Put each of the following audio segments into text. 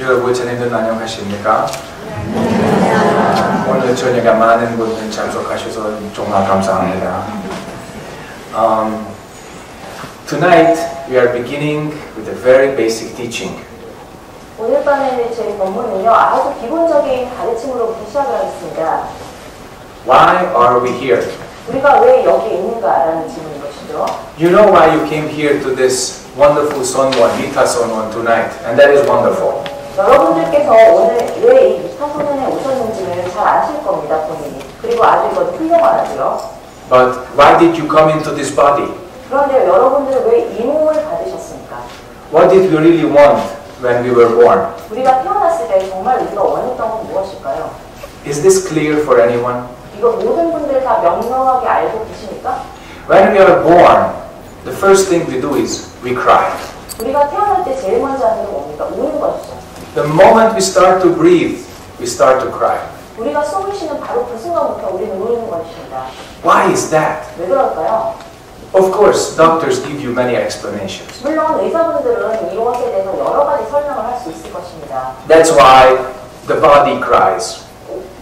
여러분 저녁들 안녕하십니까? 오늘 저녁에 많은 분들 참석하셔서 정말 감사합니다. Tonight we are beginning with a very basic teaching. 오늘 밤에는 저희 본문은요 아주 기본적인 가르침으로부터 시작을 하겠습니다. Why are we here? 우리가 왜 여기 있는가라는 질문인 것이죠. You know why you came here to this wonderful CASN Mitha Soen tonight, and that is wonderful. 여러분들께서 오늘 왜 이 미타 소년에 오셨는지는 잘 아실 겁니다, 본인이. 그리고 아주 이건 훌륭하고요. But why did you come into this body? 그런데 여러분들은 왜 이 몸을 받으셨습니까? What did we really want when we were born? 우리가 태어났을 때 정말 우리가 원했던 건 무엇일까요? Is this clear for anyone? 이거 모든 분들 다 명명하게 알고 계십니까? When we are born, the first thing we do is we cry. 우리가 태어날 때 제일 먼저 하는 게 뭡니까? 우는 것이죠. The moment we start to breathe, we start to cry. 우리가 숨을 쉬는 바로 그 순간부터 우리는 우는 것입니다. Why is that? 왜 그럴까요? Of course, doctors give you many explanations. 물론 의사분들은 이것에 대해서 여러 가지 설명을 할 수 있을 것입니다. That's why the body cries.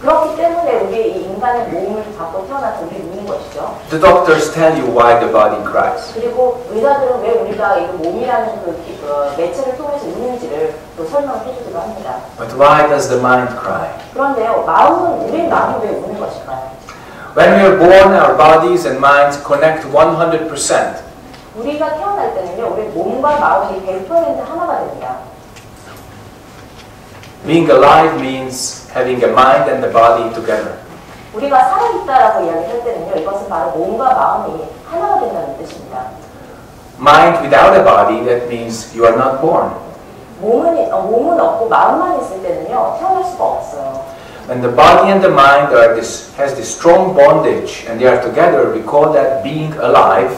그렇기 때문에 우리의 이 인간의 몸을 갖고 태어나서 우리 우는 것이죠. The doctors tell you why the body cries. 그리고 의사들은 왜 우리가 이 몸이라는 그 매체를 통해서 우는지를 또 설명을 해주기도 합니다. But why does the mind cry? 그런데요, 우리 마음은 왜 우는 것일까요? When we are born, our bodies and minds connect 100%. 우리가 태어날 때는요, 우리 몸과 마음이 100% 하나가 됩니다. Being alive means having a mind and the body together. 우리가 살아있다라고 이야기할 때는요, 이것은 바로 몸과 마음이 하나가 된다는 뜻입니다. Mind without a body, that means you are not born. 몸은 없고 마음만 있을 때는요, 태어날 수가 없어요. When the body and the mind has this strong bondage and they are together, we call that being alive,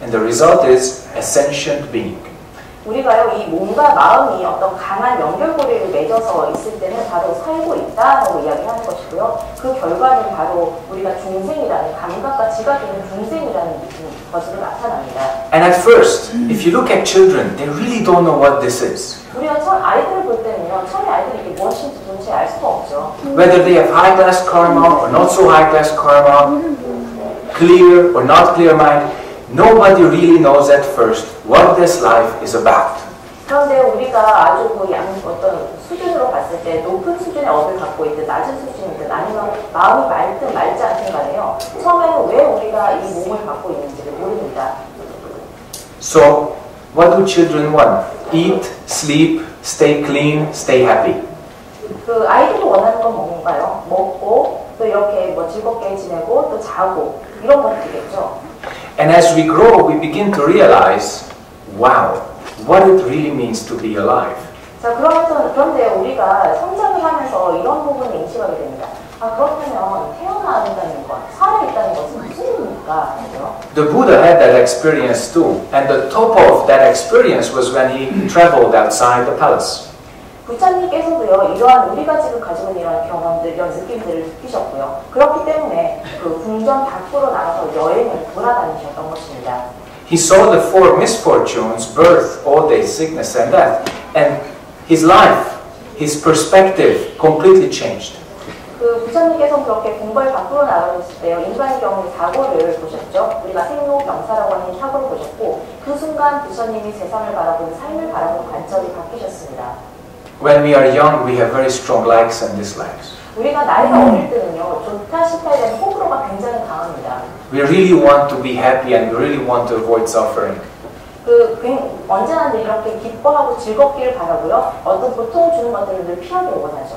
and the result is a sentient being. 우리가요, 이 몸과 마음이 어떤 강한 연결고리를 맺어서 있을 때는 바로 살고 있다라고 이야기하는 것이고요. 그 결과는 바로 우리가 중생이라는, 감각과 지각이 있는 중생이라는 것으로 나타납니다. And at first, if you look at children, they really don't know what this is. 우리가 아이들을 볼 때는요, 처음에 아이들이 이게 무엇인지 도대체 알 수가 없죠. Whether they have high-class karma or not so high-class karma, clear or not clear mind, nobody really knows at first what this life is about. 그런데 우리가 아주 어떤 수준으로 봤을 때 높은 수준의 업을 갖고 있든 낮은 수준이든 아니면 마음이 맑든 맑지 않든 간에요. 처음에는 왜 우리가 이 몸을 갖고 있는지를 모릅니다. So, what do children want? Eat, sleep, stay clean, stay happy. 그 아이들이 원하는 건 뭔가요? 먹고 또 이렇게 즐겁게 지내고 또 자고 이런 것들이겠죠. And as we grow, we begin to realize, wow, what it really means to be alive. 자, 그런데 우리가 성장을 하면서 이런 부분을 인식하게 됩니다. 아, 그렇다면 태어난다는 것, 살아있다는 것은 무슨 의미입니까? The Buddha had that experience too, and the top of that experience was when he traveled outside the palace. 부처님께서도요, 이러한 우리가 지금 가지고 있는 이런 경험들, 이런 느낌들을 느끼셨고요. 그렇기 때문에 그 궁전 밖으로 나가서 여행을 돌아다니셨던 것입니다. He saw the four misfortunes, birth, old age, sickness, and death, and his life, his perspective completely changed. 그 부처님께서 그렇게 궁궐 밖으로 나가셨을 때요, 인간의 경우 사고를 보셨죠. 우리가 생로병사라고 하는 사고를 보셨고, 그 순간 부처님이 세상을 바라보는 삶을 바라보는 관점이 바뀌셨습니다. When we are young, we have very strong likes and dislikes. 우리가 나이가 어릴 때는요, 좋다 싫다에 대한 호불호가 굉장히 강합니다. We really want to be happy and we really want to avoid suffering. 언제나 이렇게 기뻐하고 즐겁기를 바라고요. 어떤 고통을 주는 것들을 늘 피하기를 원하죠.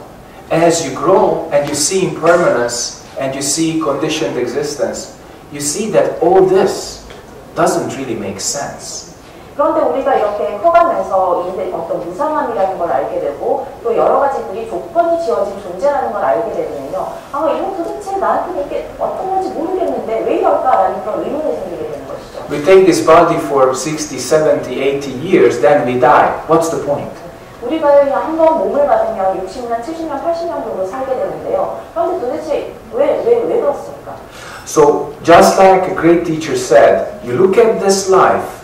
As you grow and you see impermanence and you see conditioned existence, you see that all this doesn't really make sense. 그런데 우리가 이렇게 커가면서 어떤 무상함이라는 걸 알게 되고 또 여러 가지들이 조건이 지어진 존재라는 걸 알게 되면요. 아, 이거 도대체 나한테 이게 어떤 건지 모르겠는데 왜 이럴까라는 그런 의문이 생기게 되는 것이죠. We take this body for 60, 70, 80 years, then we die. What's the point? 우리가 한번 몸을 받으면 60년, 70년, 80년 정도 살게 되는데요. 그런데 도대체 왜 그렇습니까? So, just like a great teacher said, you look at this life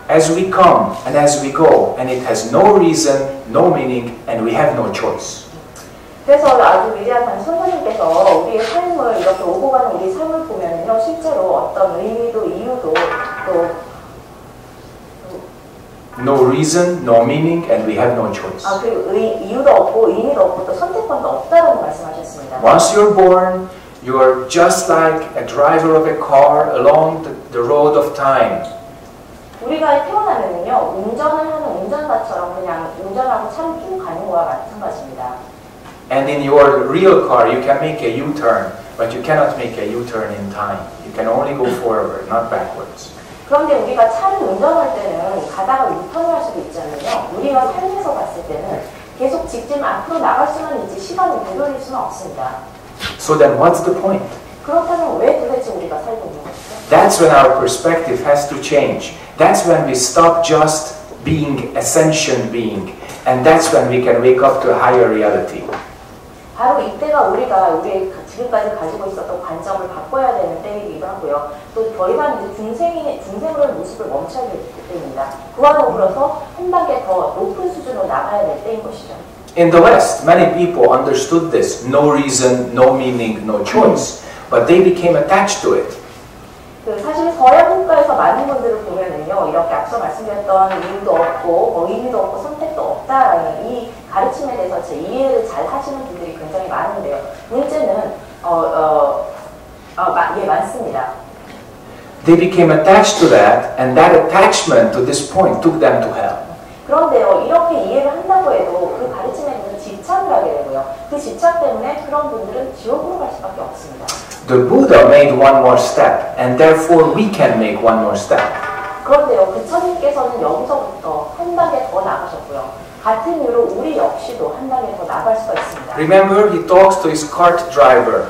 as we come and as we go, and it has no reason, no meaning, and we have no choice. 그래서 아주 위대한 선생님께서 우리의 삶을 이렇게 오고 가는 우리 삶을 보면요, 실제로 어떤 의미도 이유도 또 No reason, no meaning, and we have no choice. 그리고 이유도 없고 의미도 없고 또 선택권도 없다라고 말씀하셨습니다. Once you're born, you're just like a driver of a car along the road of time. 우리가 태어나면요, 운전을 하는 운전자처럼 그냥 운전하고 차를 쭉 가는 거와 마찬가지입니다. And in your real car, you can make a U-turn, but you cannot make a U-turn in time. You can only go forward, not backwards. 그런데 우리가 차를 운전할 때는 가다가 유턴을 할 수도 있잖아요. 우리가 삶에서 봤을 때는 계속 직진 앞으로 나갈 수만 있지 시간을 되돌릴 수는 없습니다. So then what's the point? 그렇다면 왜 도대체 우리가 살고 있는 거죠? That's when our perspective has to change. That's when we stop just being a sentient being. And that's when we can wake up to a higher reality. 바로 이때가 우리가 우리의 지금까지 가지고 있었던 관점을 바꿔야 되는 때이기도 하고요. 또 더 이상 이제 중생으로의 모습을 멈춰야 될 때입니다. 그와 더불어서 한 단계 더 높은 수준으로 나가야 될 때인 것이죠. In the West, many people understood this. No reason, no meaning, no choice. But they became attached to it. 사실 서양 국가에서 많은 분들을 보면은요, 이렇게 앞서 말씀드렸던 이유도 없고, 의미도 없고, 선택도 없다라는 이 가르침에 대해서 제 이해를 잘 하시는 분들이 굉장히 많은데요. 문제는 예, 많습니다. They became attached to that, and that attachment to this point took them to hell. 그런데요, 이렇게 이해를 한다고 해도 그 가르침에 대해서 집착을 하게 되고요. 그 집착 때문에 그런 분들은 지옥으로 갈 수밖에 없습니다. The Buddha made one more step, and therefore we can make one more step. 그런데요, 부처님께서는 여기서부터 한 단계 더 나가셨고요. 같은 이유로 우리 역시도 한 단계 더 나갈 수가 있습니다. Remember, he talks to his cart driver,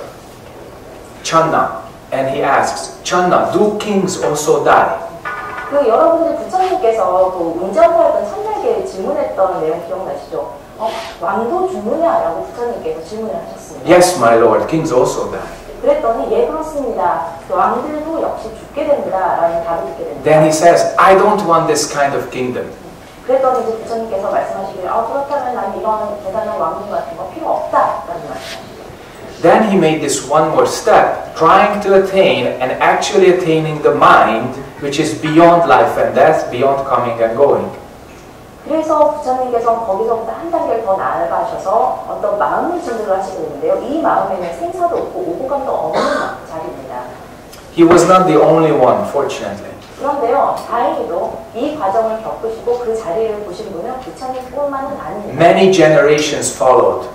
Channa, and he asks, Channa, do kings also die? 여러분들 부처님께서 그 운전하던 참나에게 질문했던 내용 기억나시죠? 왕도 죽느냐라고 부처님께서 질문을 하셨습니다. Yes, my lord, kings also die. 그랬더니 예 그렇습니다. 왕들도 역시 죽게 됩니다라는 답을 듣게 됩니다. Then he says, I don't want this kind of kingdom. 그랬더니 이제 부처님께서 말씀하시기를 그렇다면 난 이런 대단한 왕국 같은 거 필요 없다라는 말씀하시죠. Then he made this one more step, trying to attain and actually attaining the mind, which is beyond life and death, beyond coming and going. 그래서 부처님께서 거기서부터 한 단계를 더 나아가셔서 어떤 마음을 진도를 하시게 되는데요. 이 마음에는 생사도 없고 오고감도 없는 자리입니다. He was not the only one, fortunately. 그런데요, 다행히도 이 과정을 겪으시고 그 자리를 보신 분은 부처님뿐만은 아닙니다. Many generations followed.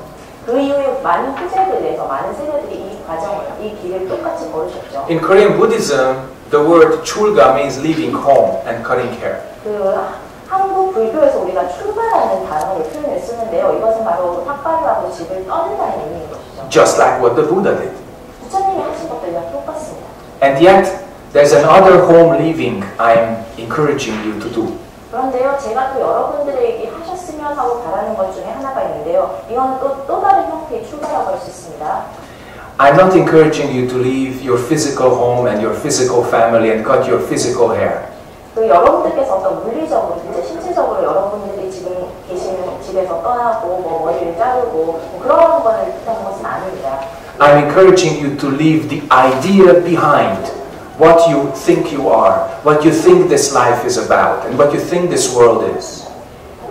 그 이후에 많은 후세들에서 많은 세대들이 이 과정을, 이 길을 똑같이 걸으셨죠. In Korean Buddhism, the word chulga means leaving home and cutting hair. 한국 불교에서 우리가 출가라는 단어를 표현을 쓰는데요. 이것은 바로 삭발을 하고 집을 떠난다는 의미인 것이죠. Just like what the Buddha did. 부처님이 하신 것들과 똑같습니다. And yet, there's another home leaving I'm encouraging you to do. 그런데요, 제가 또 여러분들에게 하셨으면 하고 바라는 것 중에 하나가 있는데요. 이거는 또 다른 형태의 출가라고 할 수 있습니다. I'm not encouraging you to leave your physical home and your physical family and cut your physical hair. 여러분들께서 어떤 물리적으로, 진짜 신체적으로 여러분들이 지금 계시는 집에서 떠나고 머리를 자르고 그런 거를 뜻하는 것은 아닙니다. I'm encouraging you to leave the idea behind. What you think you are, what you think this life is about, and what you think this world is.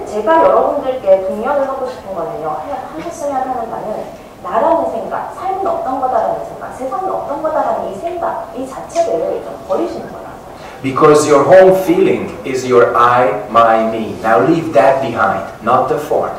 제가 여러분들께 독려를 하고 싶은 거는요, 하셨으면 하는 바는 나라는 생각, 삶은 어떤 거다라는 생각, 세상은 어떤 거다라는 이 생각, 이 자체를 좀 버리시는 거라. Because your home feeling is your I, my, me. Now leave that behind, not the form.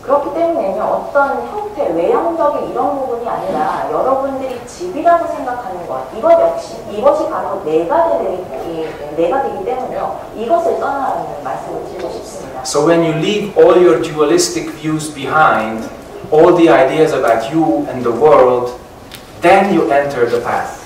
그렇기 때문에요, 어떤 형태, 외형적인 이런 부분이 아니라 여러분들이 집이라고 생각하는 것, 이것이 바로 내가 되기 때문에요, 이것을 떠나라는 말씀을 드리고 싶습니다. So when you leave all your dualistic views behind, all the ideas about you and the world, then you enter the path.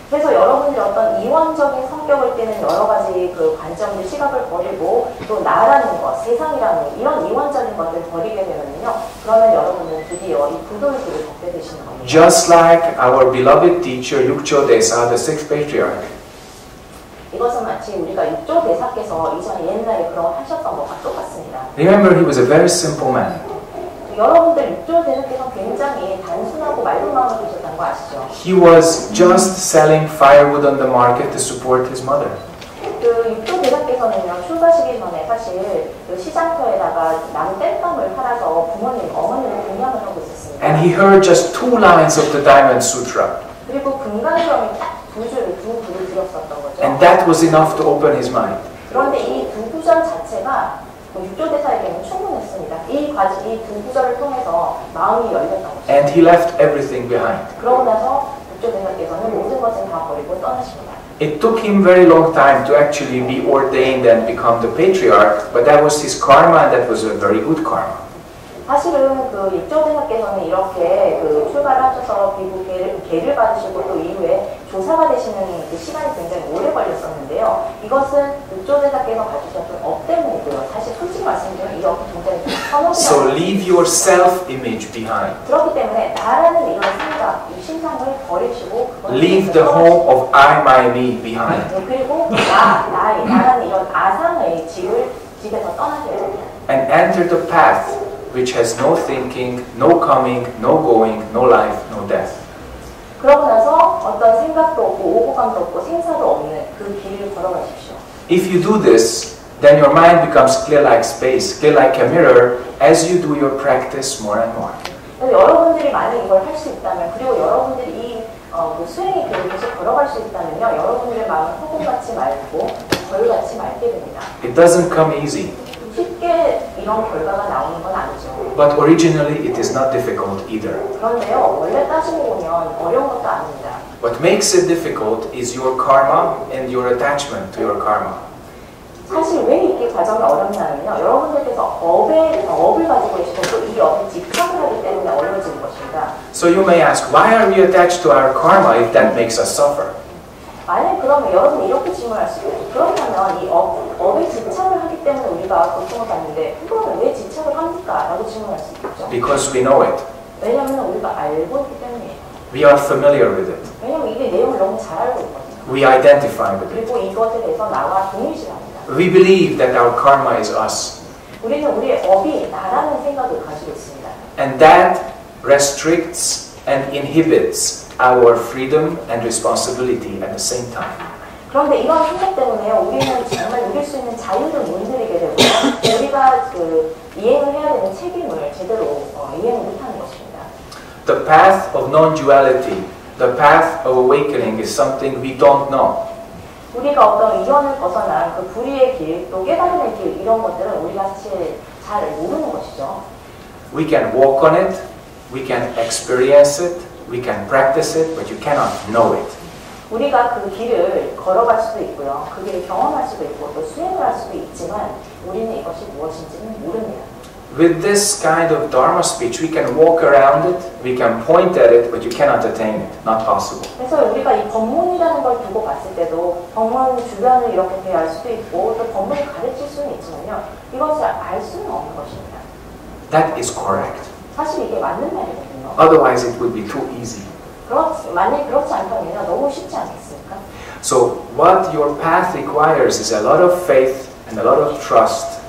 그래서 여러분들이 어떤 이원적인 성격을 띠는 여러 가지 그 관점들, 시각을 버리고 또 나라는 것, 세상이라는 이런 이원적인 것들을 버리게 되면요, 그러면 여러분은 드디어 이 부도의 길을 걷게 되시는 겁니다. Just like our beloved teacher Yukcho Desa, the sixth patriarch. 이것은 마치 우리가 육조 대사께서 이전에 옛날에 그런 하셨던 것과 똑같습니다. Remember, he was a very simple man. 여러분들 육조 대사께서 굉장히 단순하고 맑은 마음을 가졌다는 거 아시죠? He was just selling firewood on the market to support his mother. 그 육조 대사께서는요, 출가시기 전에 사실 그 시장터에다가 나무 땔감을 팔아서 어머니를 공양을 하고 있었습니다. And he heard just 2 lines of the Diamond Sutra. 그리고 금강경이 딱 두 구를 들었었던 거죠. And that was enough to open his mind. 그런데 이 두 구절 자체가 육조 대사에게는 충분했습니다. 이 두 구절을 통해서 마음이 열렸던 거죠. And he left everything behind. 그러고 나서 육조 대사께서는 모든 것을 다 버리고 떠나십니다. It took him very long time to actually be ordained and become the patriarch, but that was his karma, and that was a very good karma. 사실은 그 육조 대사께서는 이렇게 그 출가를 하셔서 미국 계를 받으시고 또 이후에 조사가 되시는 그 시간이 굉장히 오래 걸렸었는데요. 이것은 육조 대사께서 가지셨던 업 때문이고요. 사실 솔직히 말씀드리면 이 업이 굉장히 선호입니다. So leave your self-image behind. 그렇기 때문에 나라는 이런 생각, 이 신상을 버리시고 Leave the home of I, my, me behind. 그리고 나라는 이런 아상의 집에서 떠나셔야 됩니다. And enter the path which has no thinking, no coming, no going, no life, no death. 그러고 나서 어떤 생각도 없고 오고감도 없고 생사도 없는 그 길을 걸어가십시오. If you do this, then your mind becomes clear like space, clear like a mirror, as you do your practice more and more. 여러분들이 만약 이걸 할 수 있다면, 그리고 여러분들이 그 수행의 길을 계속 걸어갈 수 있다면요, 여러분들의 마음은 허공같이 맑고 벌같이 맑게 됩니다. It doesn't come easy. 쉽게 이런 결과가 나오는 건 아니죠. But originally it is not difficult either. 그런데요, 원래 따지고 보면 어려운 것도 아닙니다. What makes it difficult is your karma and your attachment to your karma. 사실 왜 이게 과정이 어렵냐면요, 여러분들께서 업을 가지고 계시고 또 이 업에 집착을 하기 때문에 어려워지는 것입니다. So you may ask, why are we attached to our karma if that makes us suffer? 만약 그러면 여러분이 이렇게 질문할 수 있죠. 그렇다면 이 업에 집착을 하기 때문에 우리가 고통을 받는데 그러면 왜 집착을 합니까? 라고 질문할 수 있죠. Because we know it. 왜냐하면 우리가 알고 있기 때문이에요. We are familiar with it. 왜냐하면 이게 내용을 너무 잘 알고 있거든요. We identify with it. 그리고 이것에 대해서 나와 동일시합니다. We believe that our karma is us. 우리는 우리의 업이 나라는 생각을 가지고 있습니다. And that restricts and inhibits our freedom and responsibility at the same time. 그런데 이런 생각 때문에 우리는 정말 누릴 수 있는 자유를 못 누리게 되고 우리가 그 이행을 해야 되는 책임을 제대로 이행을 못하는 것입니다. The path of non-duality, the path of awakening is something we don't know. 우리가 어떤 이견을 벗어난 그 불의의 길, 또 깨달음의 길 이런 것들은 우리가 사실 잘 모르는 것이죠. We can walk on it, we can experience it, we can practice it, but you cannot know it. 우리가 그 길을 걸어갈 수도 있고요. 그 길을 경험할 수도 있고 또 수행을 할 수도 있지만 우리는 이것이 무엇인지는 모릅니다. With this kind of Dharma speech, we can walk around it, we can point at it, but you cannot attain it. Not possible. 그래서 우리가 이 법문이라는 걸 두고 봤을 때도 법문 주변을 이렇게 대할 수도 있고 또 법문을 가르칠 수는 있지만요. 이것을 알 수는 없는 것입니다. That is correct. 사실 이게 맞는 말이거든요. Otherwise, it would be too easy. 만약 그렇지 않다면 너무 쉽지 않겠습니까? So, what your path requires is a lot of faith and a lot of trust.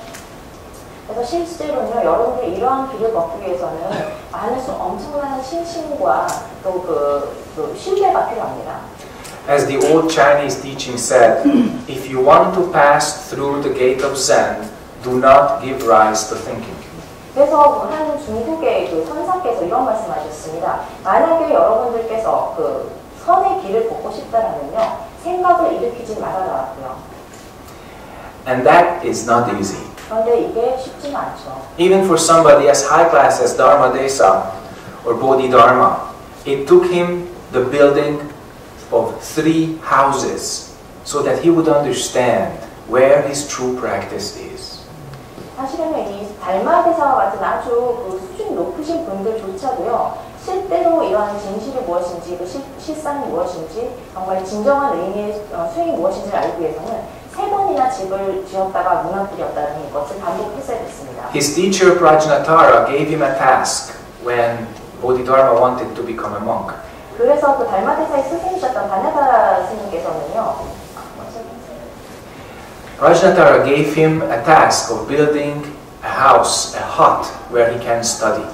그래서 실제로는요, 여러분들이 이러한 길을 걷기 위해서는 엄청난 신심과 또 그 신뢰가 필요합니다. As the old Chinese teaching said, if you want to pass through the gate of Zen, do not give rise to thinking. 그래서 한 중국의 그 선사께서 이런 말씀하셨습니다. 만약에 여러분들께서 그 선의 길을 걷고 싶다라면요, 생각을 일으키지 말아라고요. And that is not easy. 그런데 이게 쉽지는 않죠. Even for somebody as high class as Dharma Desa or Bodhidharma, it took him the building of 3 houses so that he would understand where his true practice is. 사실은 이 달마대사와 같은 아주 그 수준이 높으신 분들조차도요, 실제로 이러한 진실이 무엇인지, 그 실상이 무엇인지, 정말 진정한 의미의 수행이 무엇인지를 알기 위해서는 3번이나 집을 지었다가 무너뜨렸다는 것을 반복했어야 됐습니다. His teacher Prajnatara gave him a task when Bodhidharma wanted to become a monk. 그래서 그 달마대사의 스승이셨던 바냐다라 스님께서는요, Rajnatara gave him a task of building a house, a hut, where he can study.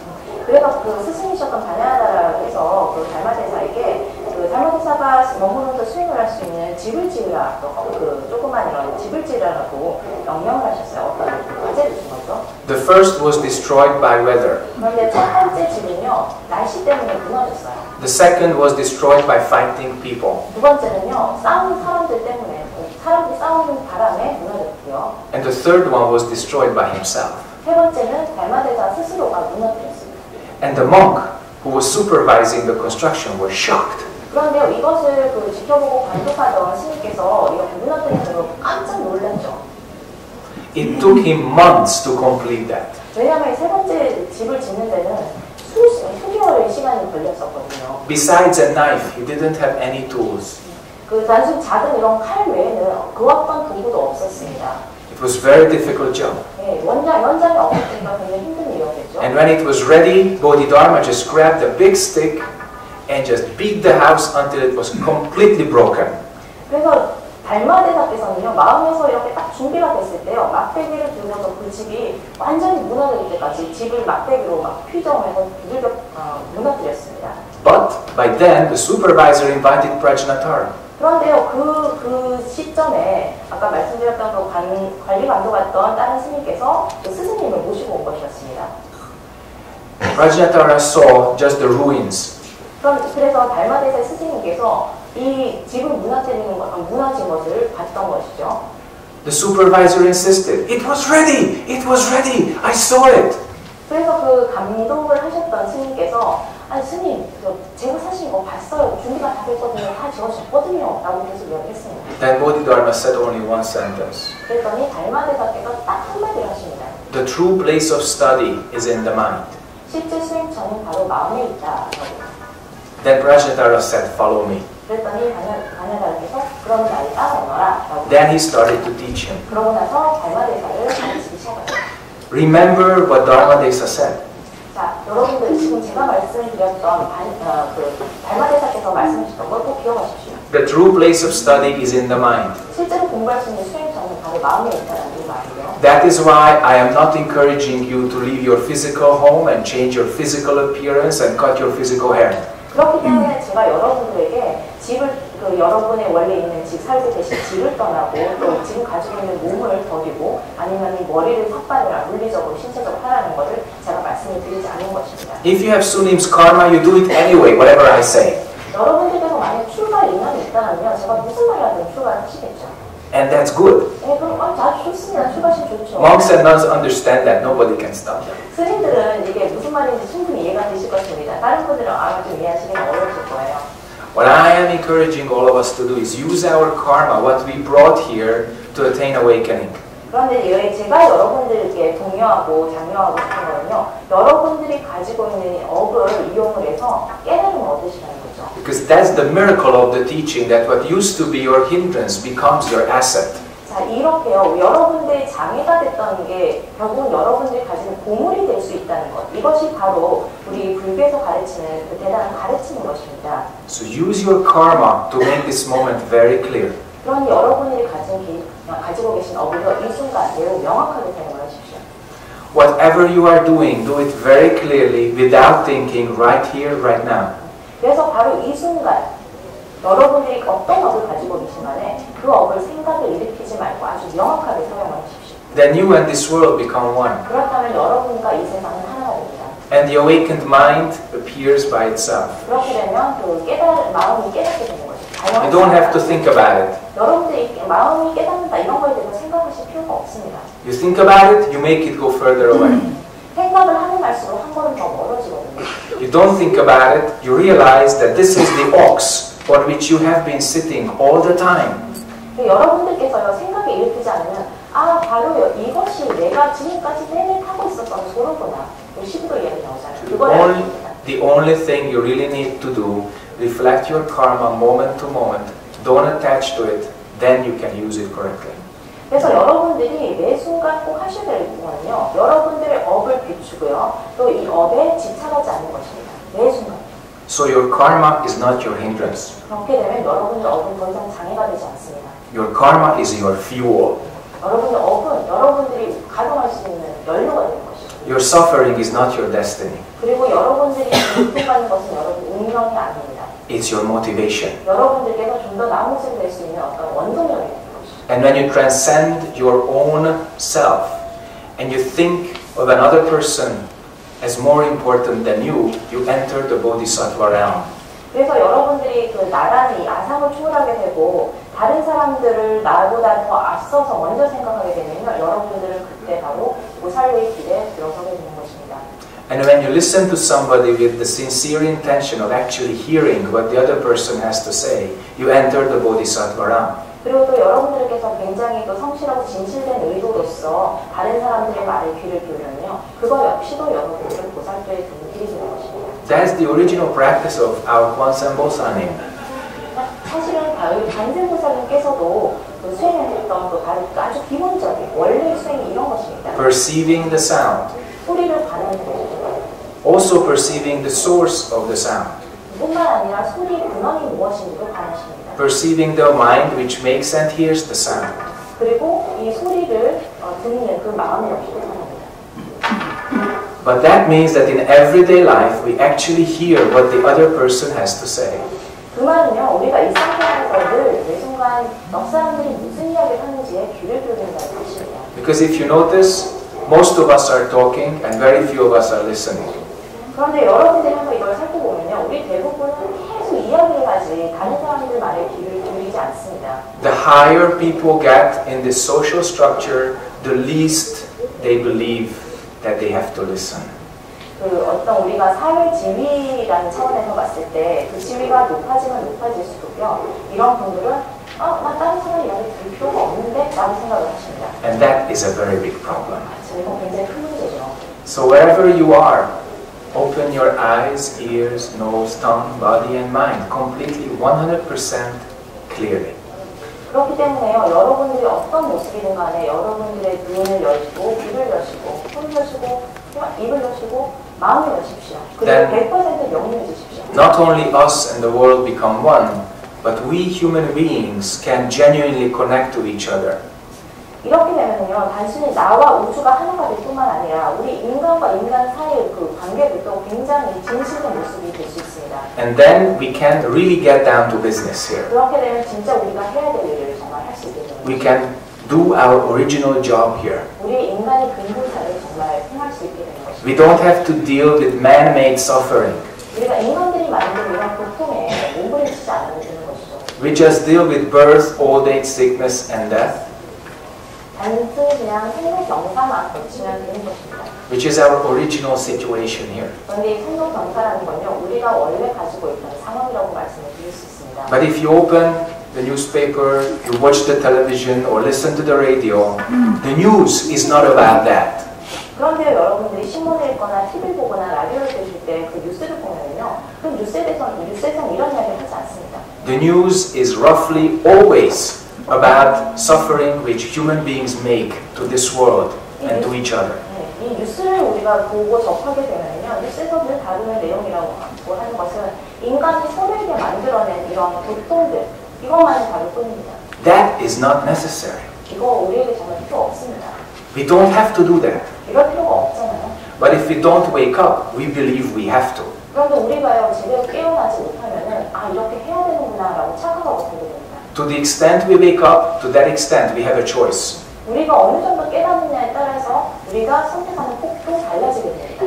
그래서 그 스승이셨던 바냐나다라에서 그 달마대사에게 그 달마대사가 머무르면서 수행을 할 수 있는 집을 지으라고 그 조그만 이런 집을 지으라고 명령을 하셨어요. 어떤 과제를 준 거죠? The first was destroyed by weather. 그런데 첫 번째 집은요 날씨 때문에 무너졌어요. The second was destroyed by fighting people. 두 번째는요 싸우는 사람들 때문에 사람들이 싸우는 바람에 무너졌고요. And the third one was destroyed by himself. 세 번째는 달마대사 스스로가 무너뜨렸습니다. And the monk who was supervising the construction was shocked. 그런데요, 이것을 그 지켜보고 감독하던 스님께서 이렇게 무너뜨리는 걸 깜짝 놀랐죠. It took him months to complete that. 왜냐하면 세 번째 집을 짓는 데는 수개월의 시간이 걸렸었거든요. Besides a knife, he didn't have any tools. 그 단순 작은 이런 칼 외에는 그 어떤 도구도 없었습니다. It was a very difficult job. 네, 연장이 없었으니까 굉장히 힘든 일이었겠죠. And when it was ready, Bodhidharma just grabbed a big stick and just beat the house until it was completely broken. 그래서 달마대사께서는요, 마음에서 이렇게 딱 준비가 됐을 때요, 막대기를 들고서 그 집이 완전히 무너질 때까지 집을 막대기로 막 휘저으면서 두들겨 무너뜨렸습니다. But by then, the supervisor invited Prajnatara. 그런데요, 그 시점에 아까 말씀드렸던 그 관리 감독했던 다른 스님께서 그 스승님을 모시고 온 것이었습니다. Prajnatara saw just the ruins. 그래서 달마대사 스승님께서 이 집을 무너진 것을 봤던 것이죠. The supervisor insisted, "It was ready! It was ready! I saw it!" 그래서 그 감독을 하셨던 스님께서 아니 스님, 제가 사실 이거 봤어요. 준비가 다 됐거든요. 다 지어졌거든요. 라고 계속 이야기했습니다. Then Bodhidharma said only one sentence. 그랬더니 달마대사께서 딱 한마디를 하십니다. The true place of study is in the mind. 실제 수행처는 바로 마음에 있다. Then Prajnatara said, "Follow me." 그랬더니 바냐다라께서 그러면 나를 따라오너라. Then he started to teach him. 그러고 나서 달마대사를 가르치기 시작합니다. Remember what Dharmadesa said. 자, 여러분들 지금 제가 말씀드렸던 그 달마대사께서 말씀하셨던 걸 꼭 기억하십시오. The true place of study is in the mind. 실제로 공부할 수 있는 수행처는 바로 마음에 있다는 이 말이에요. That is why I am not encouraging you to leave your physical home and change your physical appearance and cut your physical hair. 그렇기 때문에 제가 여러분들에게 여러분의 원래 있는 집, 살고 계신 집을 떠나고 또 지금 가지고 있는 몸을 버리고 아니면 머리를 삭발을 물리적으로 신체적으로 하라는 것을 제가 말씀을 드리지 않은 것입니다. If you have Sunim's karma, you do it anyway, whatever I say. 여러분들께서 만약 출발 인연이 있다면요, 제가 무슨 말을 하든 출발하시겠죠. And that's good. 네, 그럼 아주 좋습니다. 출발하시면 좋죠. Monks and nuns understand that. Nobody can stop them. 스님들은 이게 무슨 말인지 충분히 이해가 되실 것입니다. 다른 분들은 아마 좀 이해하시기는 어려우실 거예요. What I am encouraging all of us to do is use our karma, what we brought here, to attain awakening. 그런데 제가 여러분들께 독려하고 장려하고 싶은 거는요, 여러분들이 가지고 있는 업을 이용을 해서 깨달음을 얻으시라는 거죠. Because that's the miracle of the teaching, that what used to be your hindrance becomes your asset. 자, 이렇게요, 여러분들의 장애가 됐던 게 결국은 여러분들이 가지는 보물이 될 수 있다는 것. 이것이 바로 우리 불교에서 가르치는 그 대단한 가르치는 것입니다. So use your karma to make this moment very clear. 그러니 여러분들이 가지고 계신 업을요, 이 순간 매우 명확하게 사용하십시오. Whatever you are doing, do it very clearly, without thinking, right here, right now. 그래서 바로 이 순간 여러분들이 어떤 업을 가지고 계신 간에 그 업을 생각을 일으키지 말고 아주 명확하게 사용하십시오. Then you and this world become one. 그렇다면 여러분과 이 세상은 하나가 됩니다. And the awakened mind appears by itself. 그렇게 되면 그 마음이 깨닫게 되는 거죠. You don't have to think about it. 여러분들이 마음이 깨닫는다 이런 거에 대해서 생각하실 필요가 없습니다. You think about it, you make it go further away. 생각을 하는 말수록 한 걸음 더 멀어지거든요. You don't think about it, you realize that this is the ox on which you have been sitting all the time. 여러분들께서요, 생각에 일으키지 않으면 바로 이것이 내가 지금까지 내내 타고 있었던 소로구나. 12도 이야기 나오잖아요. 그걸 알게 됩니다. The only thing you really need to do, reflect your karma moment to moment. Don't attach to it. Then you can use it correctly. 그래서 여러분들이 매 순간 꼭 하셔야 될 거는요, 여러분들의 업을 비추고요, 또 이 업에 집착하지 않는 것입니다. 매 순간. So your karma is not your hindrance. 그렇게 되면 여러분의 업은 더 이상 장애가 되지 않습니다. Your karma is your fuel. 여러분의 업은 여러분들이 가동할 수 있는 연료가 되는 것이죠. Your suffering is not your destiny. 그리고 여러분들이 고통받는 것은 여러분 운명이 아닙니다. It's your motivation. 여러분들께서 좀 더 나은 모습이 될 수 있는 어떤 원동력이 되는 것이죠. And when you transcend your own self and you think of another person as more important than you enter the bodhisattva realm. 그래서 여러분들이 그 나란히 아상을 초월하게 되고 다른 사람들을 나보다 더 앞서서 먼저 생각하게 되면 여러분들은 그때 바로 보살로의 길에 들어서게 되는 것입니다. And when you listen to somebody with the sincere intention of actually hearing what the other person has to say, you enter the bodhisattva realm. 그리고 또 여러분들께서 굉장히 또 성실하고 진실된 의도로서 다른 사람들의 말에 귀를 기울이면요, 그거 역시도 여러분들은 보살도의 길이 되는 것입니다. That's the original practice of our Pusan Bosanim. 사실은 관세보살님께서도 그 수행했던 그 아주 기본적인 원래 수행이 이런 것입니다. Perceiving the sound. 소리를 관하는 것이죠. Also perceiving the source of the sound. 뿐만 아니라 소리의 근원이 무엇인지도 관하십니다. Perceiving the mind which makes and hears the sound. 그리고 이 소리를 듣는 그 마음을 역시도 관합니다. But that means that in everyday life we actually hear what the other person has to say. 그 말은요, 우리가 일상생활에서 늘 매 순간 옆 사람들이 무슨 이야기를 하는지에 귀를 기울인다는 뜻입니다. Because if you notice, most of us are talking and very few of us are listening. 그런데 여러분들이 한번 이걸 살펴보면요, 우리 대부분은 계속 이야기를 하지 다른 사람들 말에 귀를 기울이지 않습니다. The higher people get in this social structure, the least they believe that they have to listen. 그 어떤 우리가 사회 지위라는 차원에서 봤을 때 그 지위가 높아지면 높아질수록요, 이런 분들은 나 다른 사람 이야기 들을 필요가 없는데 라고 생각을 하십니다. And that is a very big problem. 이건 굉장히 큰 문제죠. So wherever you are, open your eyes, ears, nose, tongue, body and mind completely 100% clearly. 그렇기 때문에요, 여러분들이 어떤 모습이든 간에 여러분들의 눈을 여시고 귀를 여시고 손을 여시고 입을 여시고 마음을 여십시오. 그리고 100% 영리해지십시오. Not only us and the world become one, but we human beings can genuinely connect to each other. 이렇게 되면요, 단순히 나와 우주가 하나가 될 뿐만 아니라 우리 인간과 인간 사이의 그 관계도 굉장히 진실된 모습이 될 수 있습니다. And then we can really get down to business here. 그렇게 되면 진짜 우리가 해야 될 일을 정말 할 수 있게 되는 We can do our original job here. 우리 인간의 근본사를 정말 행할 수 있게 되는 것입니다. We don't have to deal with man-made suffering. 우리가 인간들이 만든 이런 고통에 몸부림치지 않아도 되는 것이죠. We just deal with birth, old age, sickness, and death, 단순히 그냥 생로병사만 거치면 되는 것입니다. which is our original situation here. 그런데 이 생로병사라는 건요, 우리가 원래 가지고 있던 상황이라고 말씀을 드릴 수 있습니다. But if you open the newspaper, you watch the television, or listen to the radio, the news is not about that. 그런데 여러분들이 신문을 읽거나 TV를 보거나 라디오를 들으실 때 그 뉴스를 보면요, 그 뉴스에서는 이런 이야기를 하지 않습니다. The news is roughly always about suffering which human beings make to this world and to each other. 이 뉴스를 우리가 보고 접하게 되면요, 뉴스에서 늘 다루는 내용이라고 하는 것은 인간이 서로에게 만들어낸 이런 고통들, 이것만을 다룰 뿐입니다. That is not necessary. 이거 우리에게 정말 필요 없습니다. We don't have to do that. 이럴 필요가 없잖아요. But if we don't wake up, we believe we have to. 그런데 우리가요, 제대로 깨어나지 못하면은 이렇게 해야 되는구나라고 착각하고 살게 됩니다. To the extent we wake up, to that extent we have a choice. 우리가 어느 정도 깨닫느냐에 따라서 우리가 선택하는 폭도 달라지게 됩니다.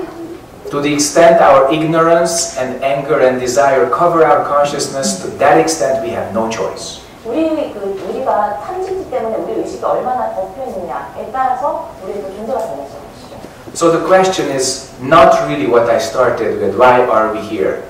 To the extent our ignorance and anger and desire cover our consciousness, to that extent we have no choice. 우리가 탐진지 때문에 우리 의식이 얼마나 덮여 있느냐에 따라서 우리도 존재가 되는 것이죠. So the question is not really what I started with, why are we here?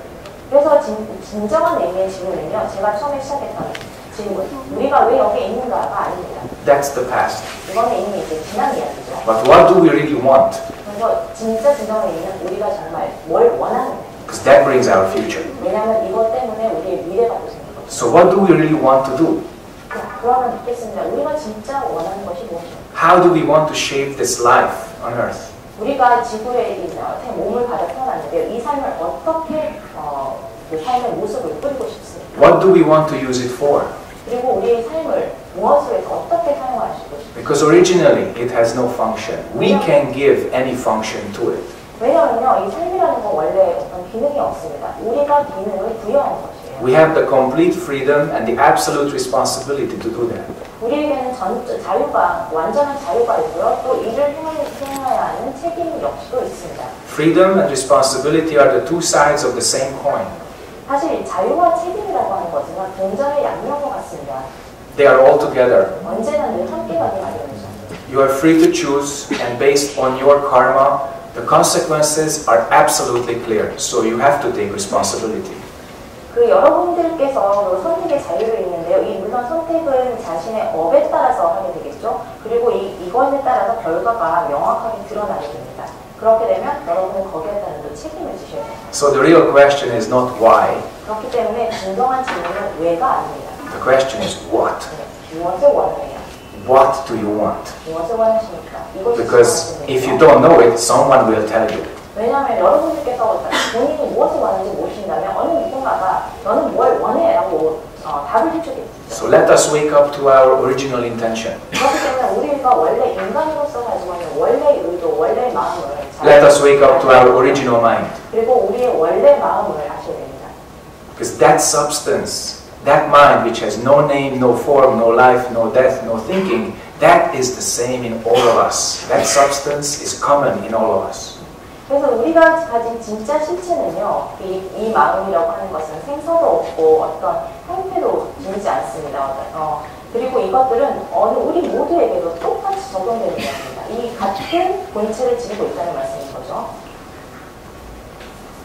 그래서 진정한 의미의 질문은요, 제가 처음에 시작했던 질문, 우리가 왜 여기 있는가가 아닙니다. That's the past. 이거는 이미 이제 지난 이야기죠. But what do we really want? 그래서 진짜 진정한 의미는 우리가 정말 뭘 원하느냐. Because that brings our future. 왜냐하면 이것 때문에 우리의 미래가 또 생긴 거죠. So what do we really want to do? 그러면 묻겠습니다. 우리가 진짜 원하는 것이 무엇입니까? How do we want to shape this life on earth? 우리가 지구에 몸을 받아 태어났는데 이 삶을 어떻게 그 삶의 모습을 꾸리고 싶습니까? What do we want to use it for? 그리고 우리의 삶을 무엇을 위해서 어떻게 사용하시고 싶습니까? Because originally it has no function. We can give any function to it. 왜냐면요, 이 삶이라는 건 원래 어떤 기능이 없습니다. 우리가 기능을 부여한 것이에요. We have the complete freedom and the absolute responsibility to do that. 우리에게는 자유가, 완전한 자유가 있고요. 또 이를 행해야 하는 책임 역시도 있습니다. Freedom and responsibility are the two sides of the same coin. 사실 자유와 책임이라고 하는 것은 동전의 양면과 같습니다. They are all together. 언제나 늘 함께 가기 마련이죠. You are free to choose, and based on your karma, the consequences are absolutely clear. So you have to take responsibility. 그 여러분들께서 선택의 자유를 있는데요. 이 물론 선택은 자신의 업에 따라서 하게 되겠죠. 그리고 이것에 따라서 결과가 명확하게 드러나게 됩니다. 그렇게 되면 여러분은 거기에 따른 또 책임을 지셔야 돼요. So the real question is not why. 그렇기 때문에 진정한 질문은 왜가 아닙니다. The question is what. 무엇을 원해요? What do you want? 무엇을 원하십니까? Because if you don't know it, someone will tell you. 왜냐하면 여러분들께서 본인이 무엇을 원하는지 모르신다면 어느 누군가가 너는 뭘 원해? 라고 답을 해주겠죠. So let us wake up to our original intention. 그렇기 때문에 우리가 원래 인간으로서 가지고 있는 원래의 의도, 원래의 마음을 Let us wake up to our original mind. 그리고 우리의 원래 마음을 아셔야 됩니다. Because that substance, that mind which has no name, no form, no life, no death, no thinking, that is the same in all of us. That substance is common in all of us. 그래서 우리가 가진 진짜 실체는요, 이 마음이라고 하는 것은 생사도 없고 어떤 형태도 지니지 않습니다. 그리고 이것들은 우리 모두에게도 똑같이 적용되는 것입니다. 이 같은 본체를 지니고 있다는 말씀인 거죠.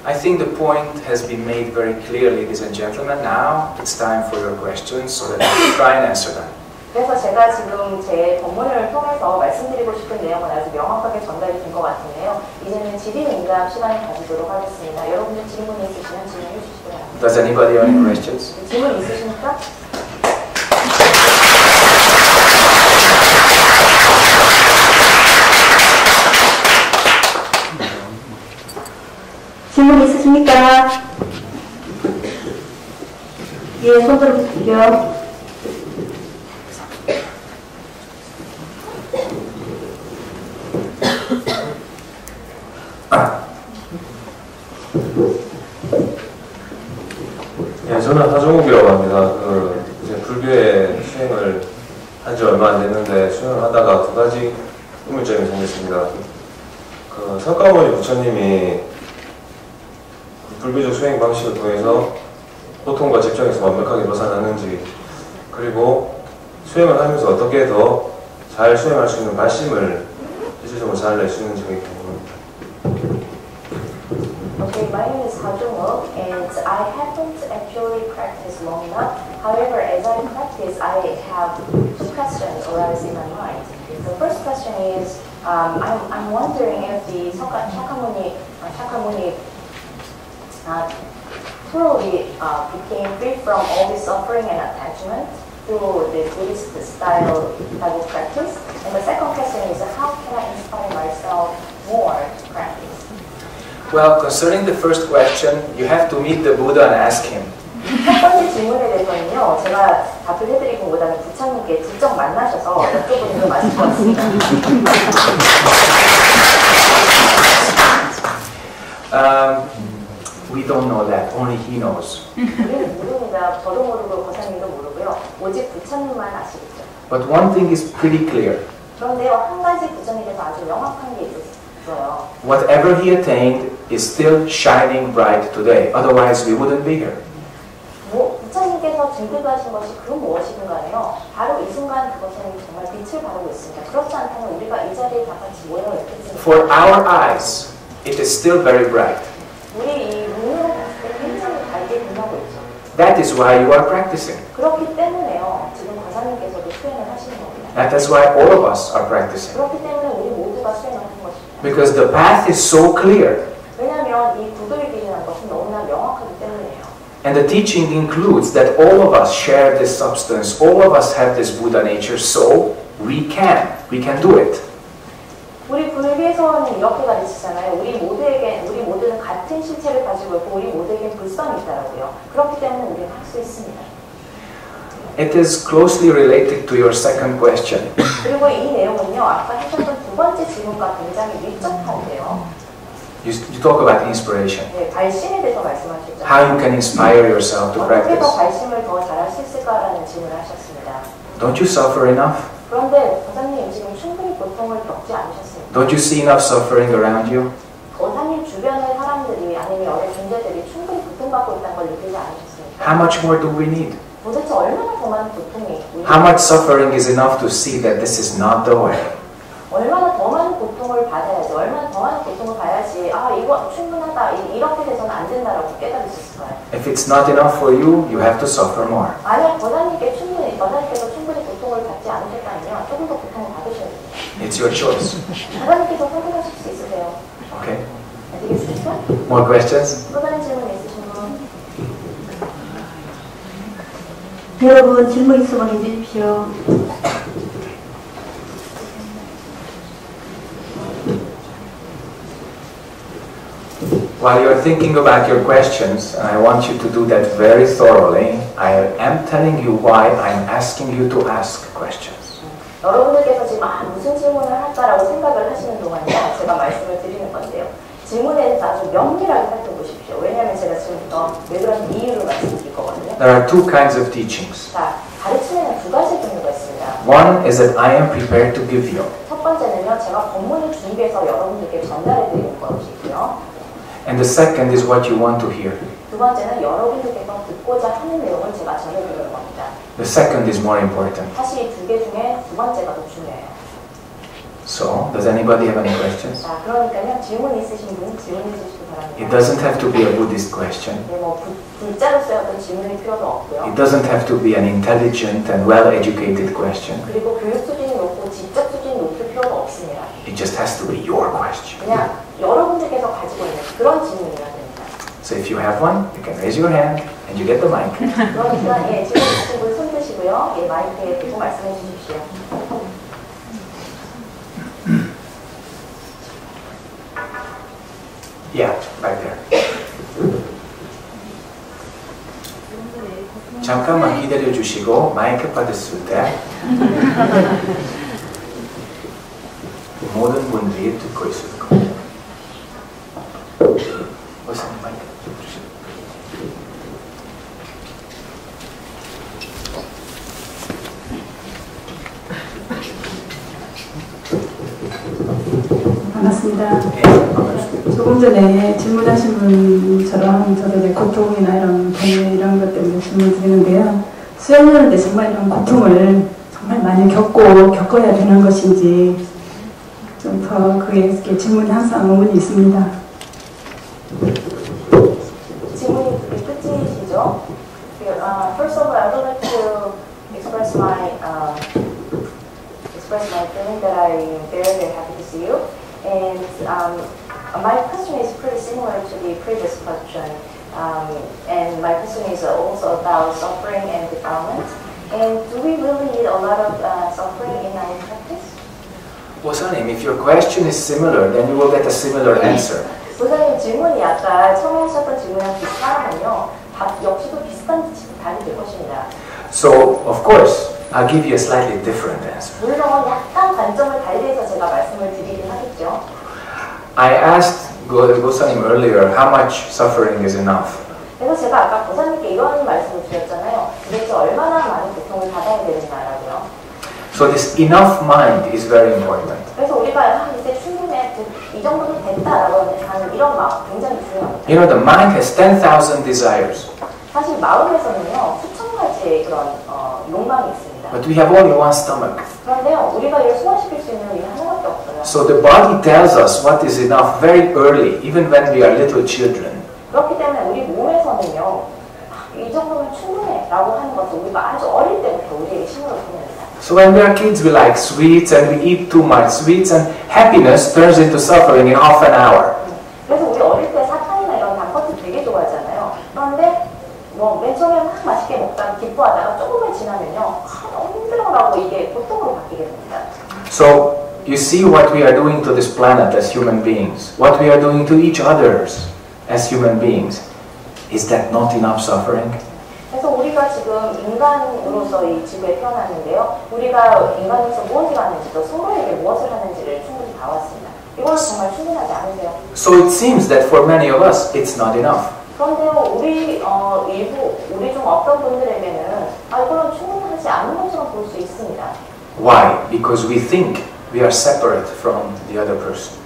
I think the point has been made very clear, ladies and gentlemen. Now it's time for your questions so that I can try and answer them. 그래서 제가 지금 제 본문을 통해서 말씀드리고 싶은 내용은 아주 명확하게 전달이 된 것 같은데요. 이제는 질의응답 시간을 가지도록 하겠습니다. 여러분들 질문이 있으시면 질문해 주시기 바랍니다. Does anybody have any questions? 질문 있으십니까? 질문 있으십니까? 예, 손 들어주십시오. 예, 저는 하종욱이라고 합니다. 이제 불교의 수행을 한 지 얼마 안 됐는데 수행을 하다가 두 가지 의문점이 생겼습니다. 석가모니 부처님이 불교적 수행 방식을 통해서 고통과 집착에서 완벽하게 벗어나는지, 그리고 수행을 하면서 어떻게 더 잘 수행할 수 있는 발심을 실질적으로 잘 낼 수 있는지 그게 궁금합니다. Okay, my name is Hajung and I haven't actually practiced long enough. However, as I practice, I have two questions arise in my mind. The first question is, I'm wondering if the Shakyamuni truly became free from all the suffering and attachment through the Buddhist style type of practice. And the second question is, how can I inspire myself more to practice? Well, concerning the first question, you have to meet the Buddha and ask him. 첫 번째 질문에 대해서는요, 제가 답을 해드리기보다는 부처님께 직접 만나셔서 여쭤보는 게 맞을 것 같습니다. We don't know that. Only he knows. 우리는 모릅니다. 저도 모르고 거사님도 모르고요. 오직 부처님만 아시겠죠. But one thing is pretty clear. 그런데요, 한 가지 부처님께서 아주 명확한 게 있어요. Whatever he attained is still shining bright today. Otherwise, we wouldn't be here. 부처님께서 증득하신 것이 그 무엇이든 간에요. 바로 이 순간 그것은 정말 빛을 발하고 있습니다. 그렇지 않다면 우리가 이 자리에 다 같이 모여 있겠습니다. For our eyes, it is still very bright. 우리 이 눈으로 봤을 때 굉장히 밝게 빛나고 있죠. That is why you are practicing. 그렇기 때문에요. 지금 과사님께서도 수행을 하시는 겁니다. That is why all of us are practicing. 그렇기 때문에 우리 모두가 수행을 하는 것입니다. Because the path is so clear. 왜냐하면 이 구도의 길이라는 것은 너무나 명확하기 때문이에요. And the teaching includes that all of us share this substance, all of us have this Buddha nature, so we can do it. 우리 불교에서는 이렇게 가르치잖아요. 우리 모두는 같은 실체를 가지고 있고 우리 모두에겐 불성이 있다라고요. 그렇기 때문에 우리는 할 수 있습니다. It is closely related to your second question. 그리고 이 내용은요, 아까 하셨던 두 번째 질문과 굉장히 밀접한데요. You talk about inspiration. 네, 발심에 대해서 말씀하셨죠. How you can inspire yourself to 어떻게 더 practice. 발심을 더 잘할 수 있을까라는 질문을 하셨습니다. Don't you suffer enough? 그런데 보사님 지금 충분히 고통을 겪지 않으셨습니까? Don't you see enough suffering around you? 보사님 주변의 사람들이 아니면 여러 존재들이 충분히 고통받고 있다는 걸 느끼지 않으셨습니까? How much more do we need? 도대체 얼마나 더 많은 고통이 How much suffering is enough to see that this is not the way? 얼마나 더 많은 고통을 받아야지, 얼마나 더 많은 고통을 봐야지, 아, 이거 충분하다, 이렇게 돼서는 안 된다라고 깨달을 수 있을까요? If it's not enough for you, you have to suffer more. 만약 버사님께서 충분히 고통을 받지 않으셨다면요, 조금 더 고통을 받으셔야 돼요. It's your choice. 버사님께서 선택하실 수 있으세요. Okay. 되겠습니까? More questions? 또 다른 질문 있으신 분? 여러분 질문 있으면 해주십시오. While you're thinking about your questions, and I want you to do that very thoroughly, I am telling you why I'm asking you to ask questions. 여러분들께서 지금 무슨 질문을 할까라고 생각을 하시는 동안요, 제가 말씀을 드리는 건데요. 질문에 대해서 아주 면밀하게 살펴보십시오. 왜냐하면 제가 지금부터 왜 그런 이유를 말씀드릴 거거든요. There are two kinds of teachings. 자, 가르침에는 두 가지 종류가 있습니다. One is that I am prepared to give you. 첫 번째는요, 제가 본문을 준비해서 여러분들께 전달해 드리는 것이고요. And the second is what you want to hear. 두 번째는 여러분들께서 듣고자 하는 내용을 제가 전해드리는 겁니다. The second is more important. 사실 이 두 개 중에 두 번째가 더 중요해요. So, does anybody have any questions? 자, 그러니까요, 질문 있으신 분 질문해 주시기 바랍니다. It doesn't have to be a Buddhist question. 네, 뭐 불자로서의 어떤 질문일 필요도 없고요. It doesn't have to be an intelligent and well-educated question. 그리고 교육 수준이 높고 지적 수준이 높을 필요도 없습니다. It just has to be your question. 그냥 여러분들께서 가지고 있는 그런 질문이어야 됩니다. So if you have one, you can raise your hand and you get the mic. 그러니까 예, 질문 있으신 분 손 드시고요. 예, 마이크에 대고 말씀해 주십시오. Yeah, right there. 잠깐만 기다려 주시고 마이크 받았을 때 모든 분들이 듣고 있을 거예요. 어서 마이크 주시고. 반갑습니다. 네, 반갑습니다. 조금 전에 질문하신 분처럼 저도 이제 고통이나 이런 경험 이런 것 때문에 질문 드리는데요. 수행하는데 정말 이런 고통을 정말 많이 겪어야 되는 것인지 좀 더 그게 이렇게 질문이 항상 의문이 있습니다. 질문이 끝이시죠? First of all, I would like to express my feeling that I am very, very happy to see you. And my question is pretty similar to the previous question. And my question is also about suffering and defilement. And do we really need a lot of suffering in our practice? 보사님, if your question is similar, then you will get a similar answer. 보사님 질문이 아까 처음에 하셨던 질문이랑 비슷하면요, 답 역시도 비슷한 답이 될 것입니다. So, of course, I'll give you a slightly different answer. 물론 약간 관점을 달리해서 제가 말씀을 드리긴 하겠죠. I asked Gosanim earlier how much suffering is enough. 그래서 제가 아까 보사님께 이런 말씀을 드렸잖아요. 도대체 얼마나 많은 고통을 받아야 되느냐라고요. So this enough mind is very important. 그래서 우리가 이제 충분해, 이 정도는 됐다라고 하는 이런 마음 굉장히 중요합니다. You know, the mind has 10,000 desires. 사실 마음에서는요, 수천 가지의 그런 욕망이 있습니다. But we have only one stomach. 그런데요, 우리가 이를 소화시킬 수 있는 일이 하나밖에 없어요. So the body tells us what is enough very early, even when we are little children. 그렇기 때문에 우리 몸에서는요, 이 정도면 충분해 라고 하는 것을 우리가 아주 어릴 때부터 우리에게 신호를 보냅니다. So when we are kids, we like sweets and we eat too much sweets, and happiness turns into suffering in half an hour. 그래서 우리 어릴 때 사탕이나 이런 단 것들 되게 좋아하잖아요. 그런데 뭐 맨 처음에 막 맛있게 먹다가 기뻐하다가 조금만 지나면요, 너무 힘들어라고 이게 고통으로 바뀌게 됩니다. So you see what we are doing to this planet as human beings, what we are doing to each others as human beings. Is that not enough suffering? 그래서 우리가 지금 인간으로서 이 지구에 태어났는데요. 우리가 인간으로서 무엇을 하는지 또 서로에게 무엇을 하는지를 충분히 봐왔습니다. 이건 정말 충분하지 않으세요? So it seems that for many of us, it's not enough. 그런데요, 우리 중 어떤 분들에게는 이거는 충분하지 않은 것처럼 볼 수 있습니다. Why? Because we think we are separate from the other person.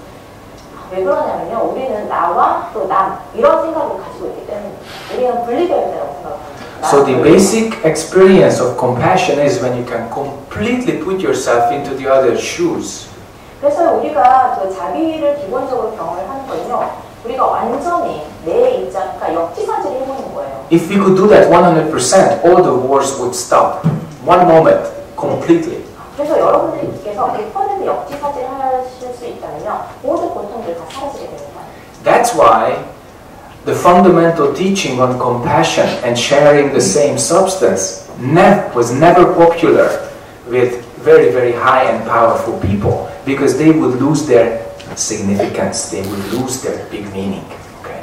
왜 그러냐면요, 우리는 나와 또 남 이런 생각을 가지고 있기 때문에 우리는 분리되어 있다고 생각합니다. So the basic experience of compassion is when you can completely put yourself into the other's shoes. 그래서 우리가 그 자비를 기본적으로 경험을 하는 건요, 우리가 완전히 내 입장, 그러니까 역지사지를 해보는 거예요. If we could do that 100%, all the wars would stop. One moment, completely. 그래서 여러분들께서 100% 역지사지를 하실 수 있다면요, 모든 고통들 다 사라지게 됩니다. That's why the fundamental teaching on compassion and sharing the same substance was never popular with very, very high and powerful people, because they would lose their significance, they would lose their big meaning. Okay?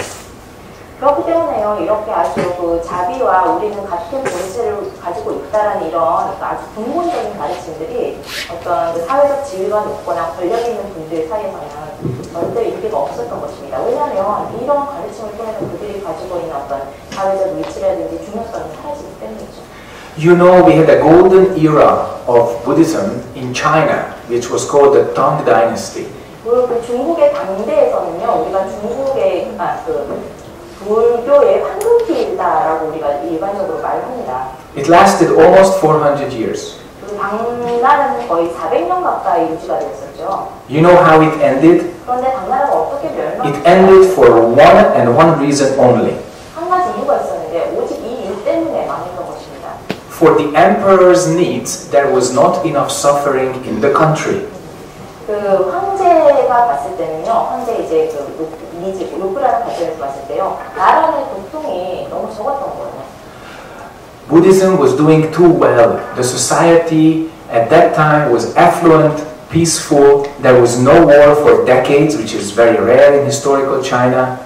그렇기 때문에요, 이렇게 아주 그 자비와 우리는 같은 본질을 가지고 있다라는 이런 아주 근본적인 가르침들이 어떤 그 사회적 지위가 높거나 권력 있는 분들 사이에서는 절대 인기가 없었던 것입니다. 왜냐하면 이런 가르침을 통해서 그들이 가지고 있는 어떤 사회적 위치라든지 중요성이 사라지기 때문이죠. You know, we had a golden era of Buddhism in China, which was called the Tang Dynasty. 그 중국의 당대에서는요, 우리가 중국의 불교의 황금기다라고 우리가 일반적으로 말을 합니다. It lasted almost 400 years. 그 당나라는 거의 400년 가까이 유지가 되었었죠. You know how it ended? 그런데 당나라가 어떻게 멸망했어요? It ended for one reason only. 한 가지 이유가 있었는데 오직 이 이유 때문에 망했던 것입니다. For the emperor's needs, there was not enough suffering in the country. 그 황제가 봤을 때는요, 황제 이제 그 로크라는 관점에서 봤을 때요, 나라의 고통이 너무 적었던 거예요. Buddhism was doing too well. The society at that time was affluent, peaceful. There was no war for decades, which is very rare in historical China.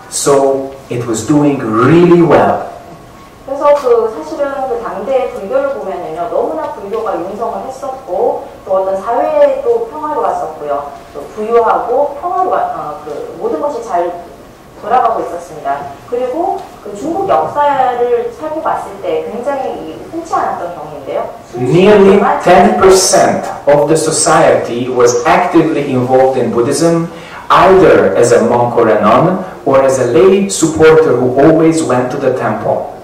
So it was doing really well. 그래서 그 사실은 그 당대의 불교를 보면은요, 너무나 불교가 융성을 했었고, 또 어떤 사회도 평화로웠었고요, 또 부유하고 그 모든 것이 잘 돌아가고 있었습니다. 그리고 그 중국 역사를 살펴봤을 때 굉장히 흔치 않았던 경우인데요. Nearly 10% of the society was actively involved in Buddhism, either as a monk or a nun, or as a lay supporter who always went to the temple.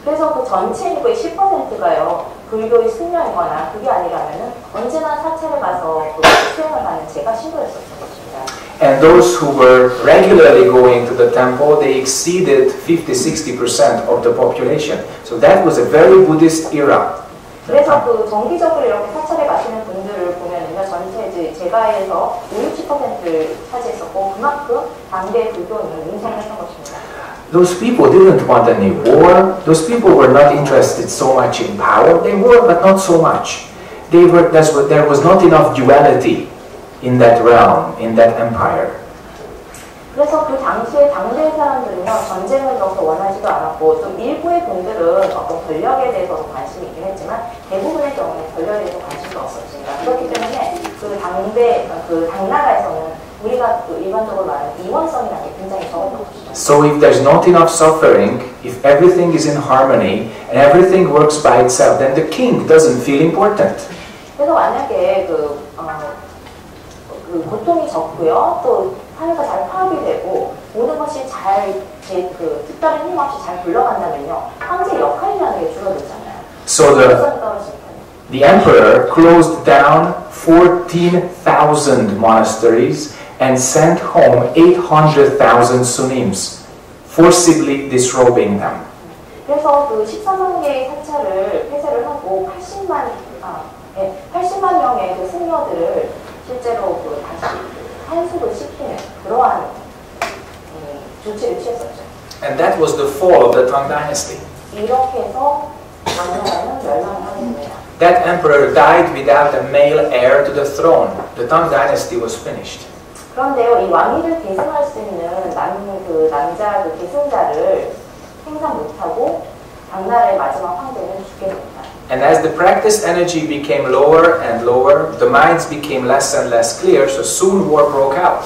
그래서 그 전체 인구의 10%가요, 불교의 승려이거나 그게 아니라면은 언제나 사찰에 가서 그 수행을 하는 제가 신도였었던 것입니다. And those who were regularly going to the temple, they exceeded 50-60% of the population. So that was a very Buddhist era. 그래서 그 정기적으로 이렇게 사찰에 가시는 분들을 보면은요, 전체 이제 제가에서 50-60%를 차지했었고, 그만큼 당대의 불교는 융성했던 것입니다. Those people didn't want any war. Those people were not interested so much in power. They were, but not so much. There was not enough duality in that realm, in that empire. 그래서 그 당시에 당대 사람들은요, 전쟁을 그렇게 원하지도 않았고, 또 일부의 분들은 어떤 권력에 대해서도 관심이 있긴 했지만, 대부분의 경우에 권력에 대해서 관심도 없었습니다. 그렇기 때문에 그 그 당나라에서는 우리가 그 일반적으로 말하는 이원성이라는 게 굉장히 적었던 것이죠. So if there's not enough suffering, if everything is in harmony and everything works by itself, then the king doesn't feel important. 그래서 만약에 그 고통이 적고요, 또 사회가 잘 파악이 되고 모든 것이 그 특별한 힘 없이 잘 굴러간다면요, 황제의 역할이라는 게 줄어들잖아요. So the emperor closed down 14,000 monasteries and sent home 800,000 sunims, forcibly disrobing them. 그래서 그 13만 개의 사찰을 폐쇄를 하고 80만 명의 그 승려들을 실제로 그 다시 한수를 시키는 그러한 조치를 취했었죠. And that was the fall of the Tang Dynasty. 이렇게 해서 당나라는 멸망을 하게 됩니다. That emperor died without a male heir to the throne. The Tang Dynasty was finished. 그런데요, 이 왕위를 계승할 수 있는 남자 그 계승자를 생산 못하고 당나라의 마지막 황제는 죽게 됩니다. And as the practice energy became lower and lower, the minds became less and less clear, so soon war broke out.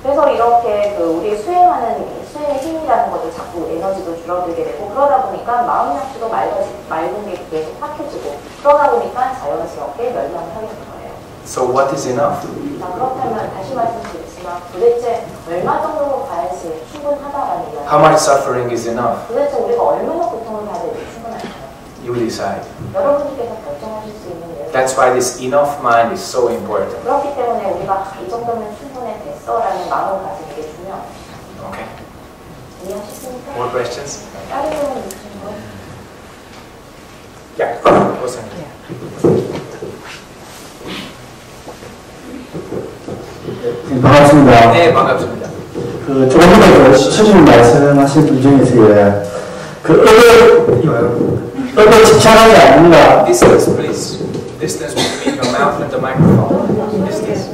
그래서 이렇게 우리 수행의 힘이라는 것도 자꾸 에너지도 줄어들게 되고 그러다 보니까 마음 약수도 맑은 게 계속 탁해지고 그러다 보니까 자연스럽게 멸망을 하게 된 거예요. So what is enough? 자, 그렇다면 다시 말씀드리지만 도대체 얼마 정도로 봐야지 충분하다라는 이야기. How much suffering is enough? 도대체 우리가 얼마나 고통을 받아야 충분할까요? You decide. 여러분께서 결정하실 수 있는 예요. That's why this enough mind is so important. 그렇기 때문에 우리가 이 정도면 충분했겠어라는 마음을 가지는 게 중요합니다. Okay. 이해하셨습니까? More questions? 다른 질문 있으신 분? Yeah. Pusan. 반갑습니다. 네, 반갑습니다. 조금 전에 스님 말씀하신 분 중에서 업에 집착하지 않는다. Distance, please. Distance between your mouth and the microphone. Distance.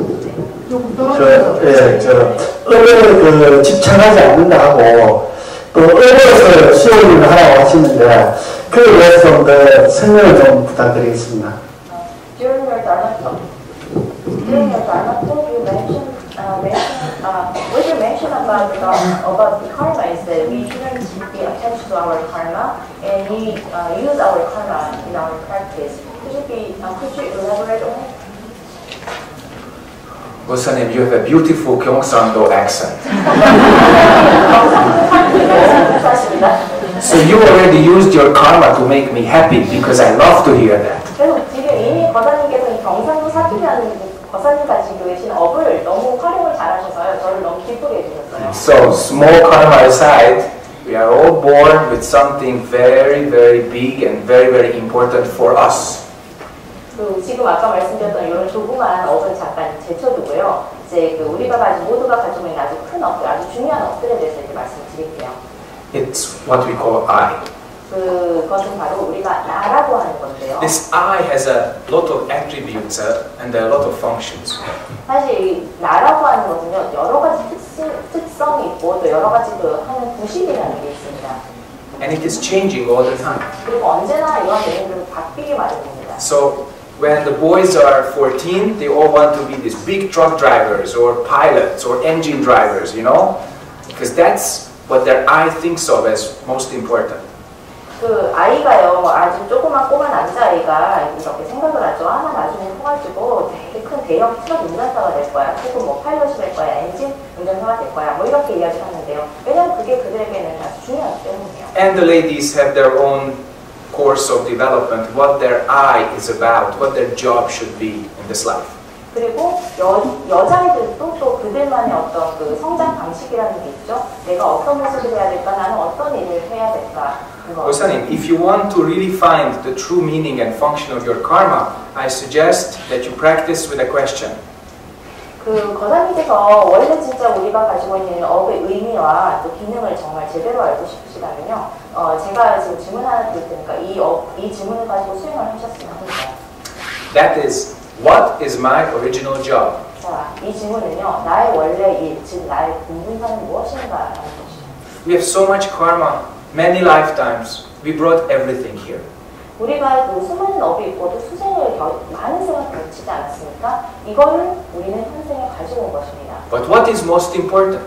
업에 집착하지 않는다 하고 또 업에서 수행을 하라고 하시는데 그에 대해서 좀 더 설명을 좀 부탁드리겠습니다. During your Dharma talk, you mentioned what you mentioned about the karma is that we shouldn't be attached to our karma and we use our karma in our practice. Could you elaborate on it? Pusanim, you have a beautiful Gyeongsangdo accent. So you already used your karma to make me happy because I love to hear that. 그래서 지금 이미 거사님께서 이 경상도 사투리라는 거사님 가지고 계신 업을 너무 활용을 잘하셔서요. 저를 너무 기쁘게 해주셨어요. So small karma aside, we are all born with something very, very big and very, very important for us. 지금 아까 말씀드렸던 이런 조그만 업을 잠깐 제쳐두고요. 이제 우리가 모두가 가지고 있는 아주 큰 업들, 아주 중요한 업들에 대해서 이렇게 말씀드릴게요. It's what we call I. 그것은 바로 우리가 나라고 하는 건데요. This I has a lot of attributes and a lot of functions. 사실 이 나라고 하는 것은요, 여러 가지 특성이 있고 또 여러 가지 하는 부실이라는 게 있습니다. And it is changing all the time. 그리고 언제나 이러한 내용들은 바뀌기 마련입니다. So when the boys are 14, they all want to be these big truck drivers or pilots or engine drivers, you know? Because that's what their I thinks of as most important. 아이가요, 아주 조그만 꼬마 남자아이가 이렇게 생각을 하죠. 나 나중에 커가지고 되게 큰 대형 트럭 운전사가 될 거야. 혹은 파일럿이 될 거야. 엔진 운전사가 될 거야. 이렇게 이야기를 하는데요. 왜냐면 그게 그들에게는 아주 중요하기 때문이에요. And the ladies have their own course of development, what their I is about, what their job should be in this life. 그리고 여자애들도 또 그들만의 어떤 성장 방식이라는 게 있죠. 내가 어떤 모습을 해야 될까? 나는 어떤 일을 해야 될까? Pusanim, if you want to really find the true meaning and function of your karma, I suggest that you practice with a question. 거사님께서 원래 진짜 우리가 가지고 있는 업의 의미와 또 기능을 정말 제대로 알고 싶으시다면요. 제가 지금 질문 하나 드릴 테니까 이 질문을 가지고 수행을 하셨으면 합니다. That is, what is my original job? 자, 이 질문은요. 나의 원래 일, 즉 나의 본분사는 무엇인가라는 것입니다. We have so much karma, many lifetimes. We brought everything here. 우리가 수많은 업이 있고 또 수생을 많은 생을 거치지 않았습니까? 이거는 우리는 현생에 가지고 온 것입니다. But what is most important?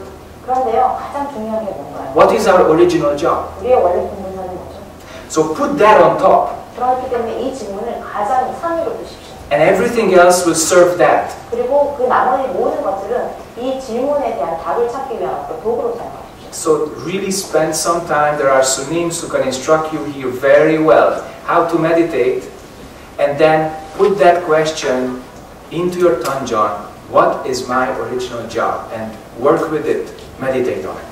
그런데요, 가장 중요한 게 뭔가요? What is our original job? 우리의 원래 본분사는 뭐죠? So put that on top. 그렇기 때문에 이 질문을 가장 상위로 두십시오. And everything else will serve that. 그리고 그 나머지 모든 것들은 이 질문에 대한 답을 찾기 위한 어떤 도구로 사용하십시오. So really spend some time. There are sunims who can instruct you here very well how to meditate, and then put that question into your tanjan. What is my original job? And work with it. Meditate on it.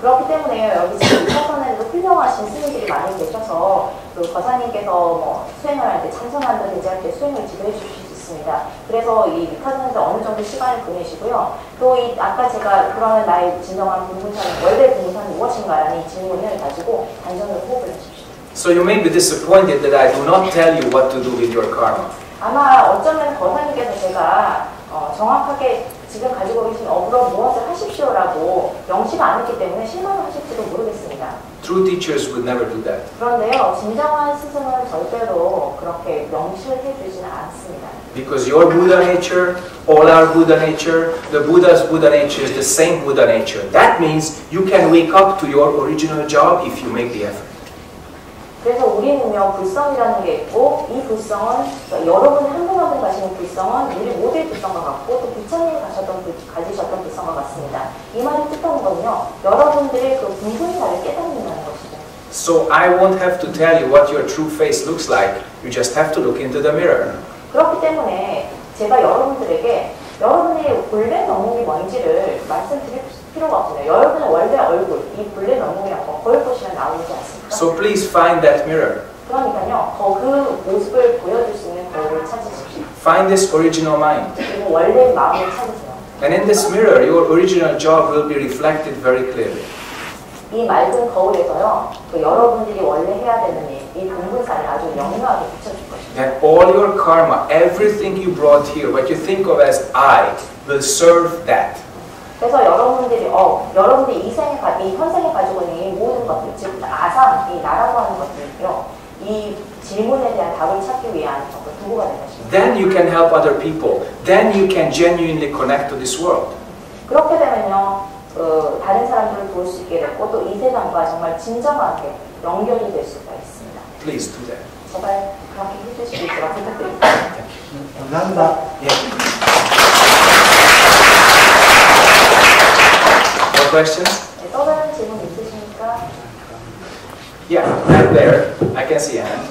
그렇기 때문에 여기 지금 사선에도 훌륭하신 스님들이 많이 계셔서 거사님께서 수행을 할 때 참선한다든지 할 때 수행을 지도해 주실 수 있습니다. 그래서 이 미카선한테 어느 정도 시간을 보내시고요. 또 아까 제가 그러면 나의 진정한 본분사는 원래 본분사는 무엇인가라는 이 질문을 가지고 단전으로 호흡을 하십시오. So you may be disappointed that I do not tell you what to do with your karma. 아마 어쩌면 거사님께서 제가 정확하게 지금 가지고 계신 업으로 무엇을 하십시오라고 명시가 안 했기 때문에 실망을 하실지도 모르겠습니다. True teachers would never do that. 그런데요, 진정한 스승은 절대로 그렇게 명시를 해주지는 않습니다. Because your Buddha nature, all our Buddha nature, the Buddha's Buddha nature is the same Buddha nature. That means you can wake up to your original job if you make the effort. 그래서 우리는요, 불성이라는 게 있고, 이 불성은, 여러분이 한 분 한 분 가시는 불성은 우리 모두의 불성과 같고, 또 부처님이 가지셨던 불성과 같습니다. 이 말이 뜻하는 건요, 여러분들의 그 분분사를 깨닫는다는 것이죠. So I won't have to tell you what your true face looks like. You just have to look into the mirror. 그렇기 때문에 제가 여러분들에게 여러분의 본래 면목이 뭔지를 말씀드릴 필요가 없습니다. 여러분의 원래 얼굴, 이 본래 면목이란 거 거울 보시면 나오지 않습니까? So please find that mirror. 그러니까요, 그 모습을 보여줄 수 있는 거울을 찾으십시오. Find this original mind. 그리고 원래 마음을 찾으세요. And in this mirror, your original job will be reflected very clearly. 이 맑은 거울에서요, 그 여러분들이 원래 해야 되는 이 본분사를 아주 명료하게 비춰줄 것입니다. That all your karma, everything you brought here, what you think of as I, will serve that. 그래서 여러분들이 이 현생에 가지고 있는 이 모든 것들, 즉 아상, 이 나라고 하는 것들이요, 이 질문에 대한 답을 찾기 위한 어떤 도구가 될 것입니다. Then you can help other people. Then you can genuinely connect to this world. 그렇게 되면요, 다른 사람들을 도울 수 있게 되고 또 이 세상과 정말 진정하게 연결이 될 수가 있습니다. Please do that. 제발 그렇게 해주시기를 부탁드립니다. 감사합니다. More questions? 네, 또 다른 질문 있으십니까? Yeah, right there. I can see a hand.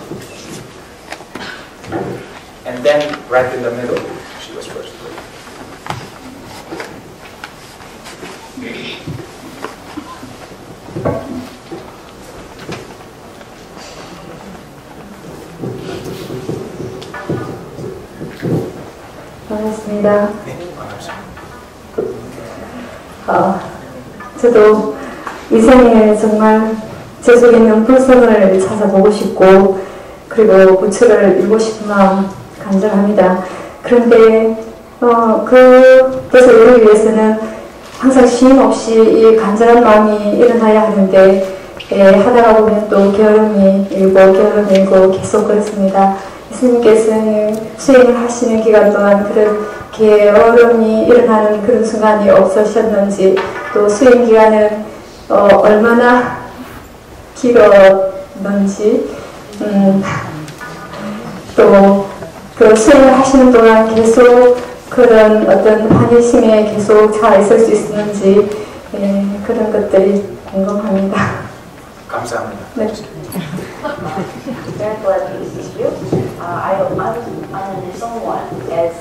And then right in the middle, she was first. 반갑습니다. 저도 이 생에 정말 제 속에 있는 불성을 찾아보고 싶고 그리고 부처를 읽고 싶은 마음 간절합니다. 그런데 그래서 이를 위해서는 항상 쉼 없이 이 간절한 마음이 일어나야 하는데 하다가 보면 또 게으름이 일고 계속 그렇습니다. 스님께서는 수행을 하시는 기간 동안 그런 게으름이 일어나는 그런 순간이 없으셨는지 또 수행 기간은 얼마나 길었는지 또 그 수행을 하시는 동안 계속 그런 어떤 환희심에 계속 잘 있을 수 있었는지 그런 것들이 궁금합니다. 감사합니다. 네. Very glad to see you. I'm someone as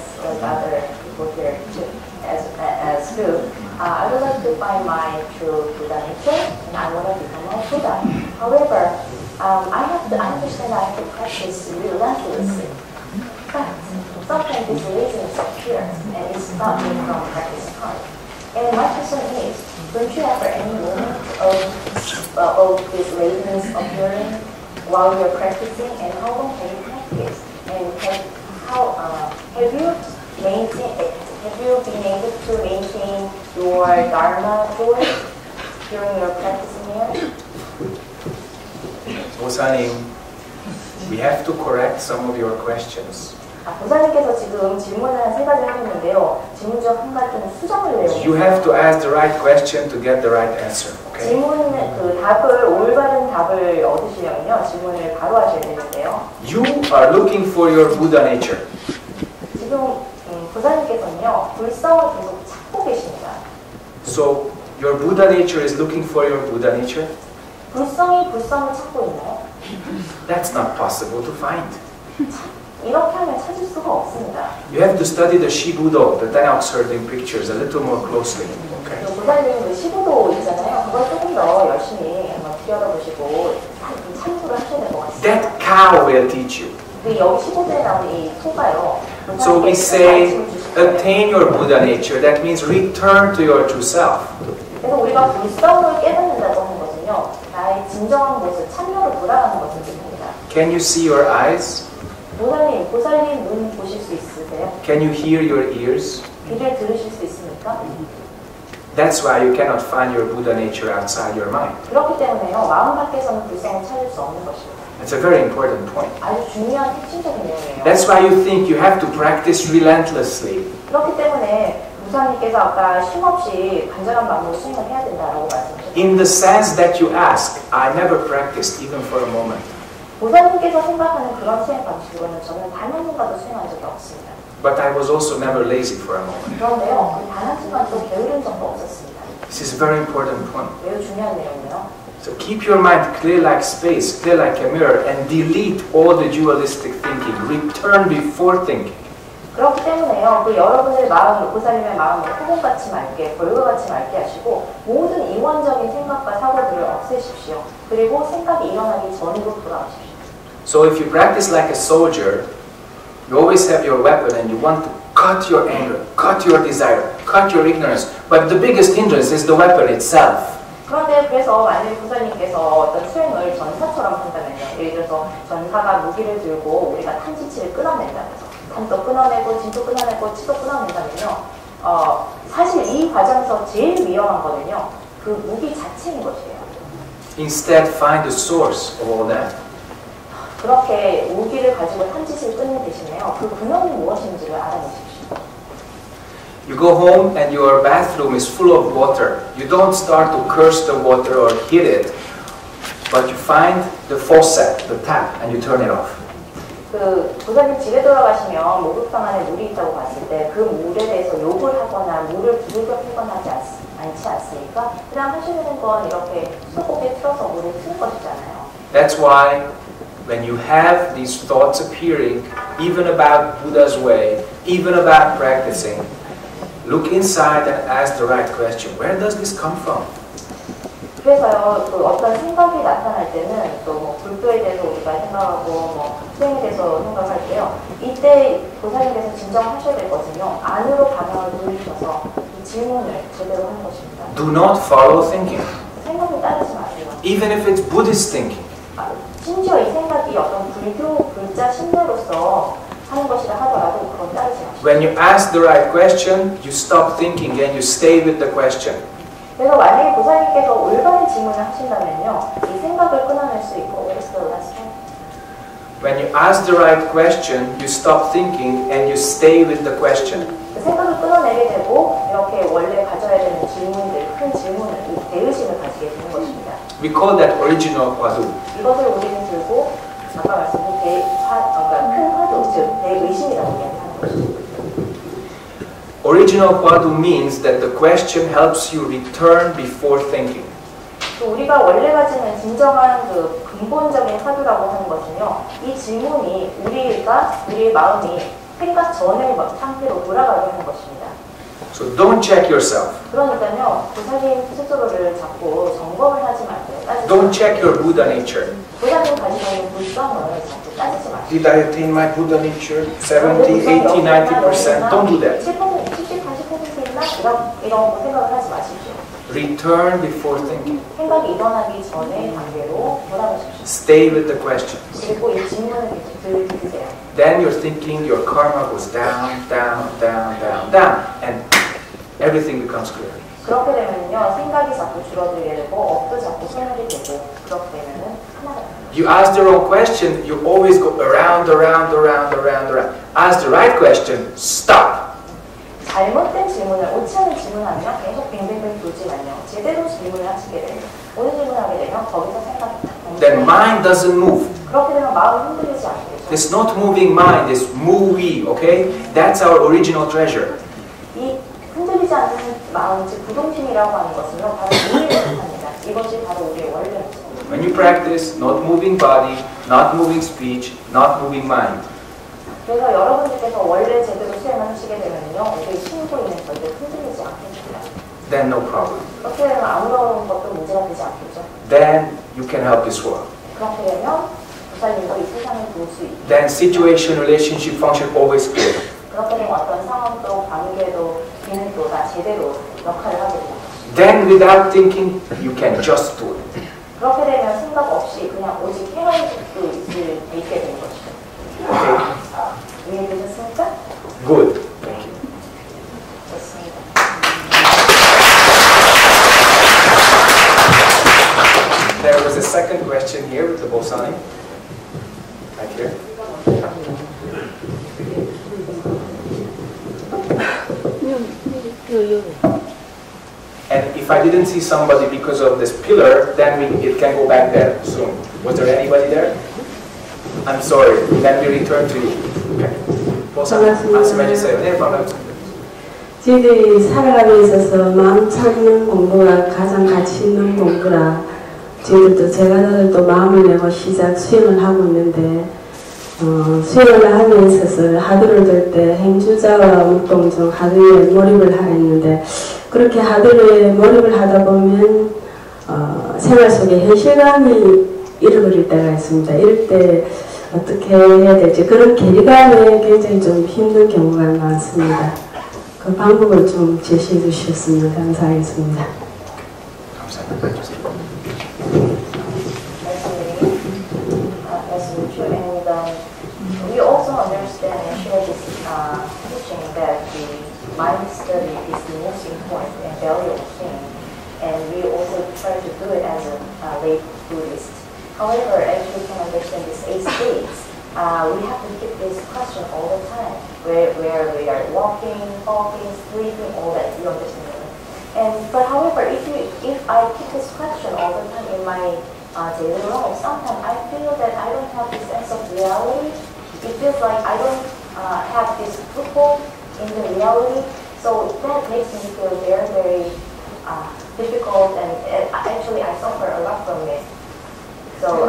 other people here too, as who I would like to find my true Buddha nature and I want to become a Buddha. However, I understand I have to practice relentlessly. But sometimes this laziness appears and it stops me from practice hard. And my question is, don't you ever any moment of this laziness appearing while you're practicing, and how long have you practiced? And have you been able to maintain your Dharma joy during your practicing years? Pusan, we have to correct some of your questions. 보사님께서 지금 질문을 한 3가지 하셨는데요. 질문 중 한 가지 좀 수정을 내요. You have to ask the right question to get the right answer. Okay? 질문 올바른 답을 얻으시려면요. 질문을 바로 하셔야 되는데요. You are looking for your Buddha nature. 지금 보사님께서는요. 불성을 계속 찾고 계십니다. So your Buddha nature is looking for your Buddha nature? 불성이 불성을 찾고 있나요? That's not possible to find. 이렇게 하면 찾을 수가 없습니다. You have to study the Shibudo, the Tennoxerding pictures, a little more closely. Okay? 보살님 그 15도 있잖아요. 그걸 조금 더 열심히 한번 들여다보시고 참고를 하셔야 될 것 같습니다. That cow will teach you. 여기 15도에 나오는 이 소가요. So we say, attain your Buddha nature. That means return to your true self. 그래서 우리가 불성을 깨닫는다고 하는 것은요. 나의 진정한 모습, 참여로 돌아가는 것을 뜻합니다. Can you see your eyes? 보살님 눈 보실 수 있으세요? Can you hear your ears? 귀를 들으실 수 있습니까? 않습니까? That's why you cannot find your Buddha nature outside your mind. 그렇기 때문에요. 마음 밖에서는 불성을 찾을 수 없는 것입니다. It's a very important point. 아주 중요한 핵심적인 내용이에요. That's why you think you have to practice relentlessly. 그렇기 때문에 무사님께서 아까 쉼없이 간절한 마음으로 수행을 해야 된다라고 말씀하셨어요. In the sense that you ask, I never practiced even for a moment. 보사님께서 생각하는 그런 수행 방식으로는 저는 단 한 번도 수행한 적이 없습니다. But I was also never lazy for a moment. 그런데요, 단 한순간도 게으른 적도 없었습니다. This is a very important point. 매우 중요한 내용이에요. So keep your mind clear like space, clear like a mirror, and delete all the dualistic thinking. Return before thinking. 그렇기 때문에요, 그 여러분의 마음을, 보살님의 마음을 허공같이 맑게, 벌거같이 맑게 하시고 모든 이원적인 생각과 사고들을 없애십시오. 그리고 생각이 일어나기 전으로 돌아가십시오. So if you practice like a soldier, you always have your weapon and you want to cut your anger, cut your desire, cut your ignorance. But the biggest hindrance is the weapon itself. 그런데 그래서 만약에 부사님께서 어떤 수행을 전사처럼 한다면요. 예를 들어서 전사가 무기를 들고 우리가 탐지치를 끊어낸다면서 탐도 끊어내고 진도 끊어내고 치도 끊어낸다면요. 사실 이 과정에서 제일 위험한 거는요. 그 무기 자체인 것이에요. Instead, find the source of all that. 그렇게 무기를 가지고 탐지치를 끊는 대신에요. 그 근원이 무엇인지를 알아내십시오. You go home and your bathroom is full of water. You don't start to curse the water or hit it, but you find the faucet, the tap, and you turn it off. 그 보살님 집에 돌아가시면 목욕탕 안에 물이 있다고 봤을 때 그 물에 대해서 욕을 하거나 물을 두들겨 패거나 하지 않지 않습니까? 그냥 하시는 건 이렇게 수도꼭지에 틀어서 물을 트는 것이잖아요. That's why when you have these thoughts appearing, even about Buddha's way, even about practicing, look inside and ask the right question. Where does this come from? 그래서요, 그 어떤 생각이 나타날 때는 또 뭐 불교에 대해서 우리가 생각하고 뭐 수행에 대해서 생각할 때요. 이때 보살님께서 진정하셔야 될 것은요. 안으로 방향을 돌리셔서 이 질문을 제대로 하는 것입니다. Do not follow thinking, 생각을 따르지 마세요. even if it's Buddhist thinking. 심지어 이 생각이 어떤 불교 글자 신뢰로서 하는 것이라 하더라도 그건 따르지 마시오. When you ask the right question, you stop thinking and you stay with the question. 그래서 만약에 보살님께서 올바른 질문을 하신다면요, 이 생각을 끊어낼 수 있고, what is the last one? When you ask the right question, you stop thinking and you stay with the question. 그 생각을 끊어내게 되고 이렇게 원래 가져야 되는 질문들, 큰 질문을, 이 대의식을 가지게 되는 것입니다. We call that original Kwadu. 이것을 우리는 들고 아까 말씀드린 그러니까 큰 화두, 즉 대의식이라고 이야기하는 것입니다. Original Kwadu means that the question helps you return before thinking. 우리가 원래 가지는 진정한 그 근본적인 화두라고 하는 것은요, 이 질문이 우리의 마음이 생각 전의 상태로 돌아가게 하는 것입니다. So don't check yourself. 그러니까요, 보살님 스스로를 자꾸 점검을 하지 마세요. Don't check your Buddha nature. 보살님 가지고 있는 불성을 자꾸 따지지 마세요. Did I attain my Buddha nature? 70, 80, 90%? Don't do that. 70, 80% 있나? 이런 생각을 하지 마십시오. Return before thinking. 생각이 일어나기 전의 단계로 돌아가십시오. Stay with the question. 그리고 이 질문을 계속 들으세요. Then you're thinking your karma goes down, down, down, down, down, and everything becomes clear. 그렇게 되면요, 생각이 자꾸 줄어들게 되고 업도 자꾸 소멸이 되고 그렇게 되면은 하나가 됩니다. You ask the wrong question, you always go around, around, around, around, around. Ask the right question, stop. 잘못된 질문을, 옳지 않은 질문하면 계속 빙빙빙 돌지만요. 제대로 질문을 하시게 되면, 오늘 질문하게 되면 거기서 생각이 Then mind doesn't move. 그렇게 되면 마음이 흔들리지 않게 되죠. It's not moving mind, it's movie, okay? That's our original treasure. 이 흔들리지 않는 마음, 즉 부동심이라고 하는 것은요, 바로 우리를 뜻합니다. 이것이 바로 우리의 원래입니다. When you practice not moving body, not moving speech, not moving mind, 그래서 여러분들께서 원래 제대로 수행을 하시게 되면요, 우리의 신고인은 절대 흔들리지 않겠습니다. then no problem. 그렇게 되면 아무런 것도 문제가 되지 않겠죠. Then you can help this world. 그렇게 되면 부사님도 이 세상을 볼 수 있고, Then situation, relationship, function always clear. 그렇게 되면 어떤 상황도 관계도 기능도 다 제대로 역할을 하게 됩니다. Then without thinking, you can just do it. 그렇게 되면 생각 없이 그냥 오직 행할 수 있게 되는 것이죠. Okay? 이해되셨습니까? Good. Thank you. 좋습니다. And if I didn't see somebody because of this pillar, then it can go back there soon. Was there anybody there? I'm sorry. Then we return to you. Okay. 말씀해주세요. 네, 반갑습니다. 저희들이 살아가고 있어서 마음 찾는 공부가 가장 가치 있는 공부라 저희들도 제가들도 마음을 내고 수행을 하고 있는데 수행을 함에 있어서 하드를 들 때 행주자와 운동 중 하드에 몰입을 하려 했는데 그렇게 하드에 몰입을 하다 보면 생활 속에 현실감이 잃어버릴 때가 있습니다. 이럴 때 어떻게 해야 될지 그런 괴리감에 굉장히 좀 힘든 경우가 많습니다. 그 방법을 좀 제시해 주셨으면 감사하겠습니다. We also understand and share this teaching that the mind study is the most important and valuable thing, and we also try to do it as a lay Buddhist. However, as we can understand these 8 states, we have to keep this question all the time, where we are walking, talking, sleeping, all that, you understand? But however, if I keep this question all the time in my daily life, sometimes I feel that I don't have this sense of reality. It feels like I don't have this foothold in the reality, so that makes me feel very, very difficult, and actually I suffer a lot from it. So,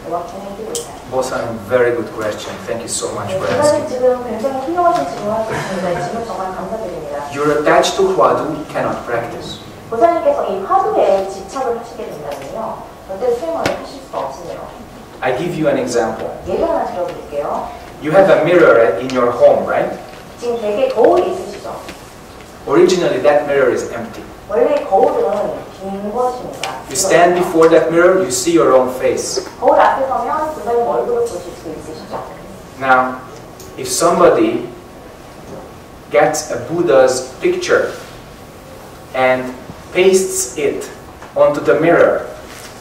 what can I do with that? Pusan, very good question. Thank you so much for asking. 지금 굉장히 훌륭하신 질문을 하셨습니다. 질문 정말 감사드립니다. You're attached to Hwadu, cannot practice. 보사님께서 이 화두에 집착을 하시게 된다면요, 절대 수행을 하실 수가 없으네요. I give you an example. 예를 하나 들어볼게요. You have a mirror in your home, right? 지금 댁에 거울이 있으시죠? Originally, that mirror is empty. 원래 거울은 빈 것입니다. You stand before that mirror, you see your own face. 거울 앞에 서면 보사님 얼굴을 보실 수 있으시죠? Now, if somebody gets a Buddha's picture and pastes it onto the mirror,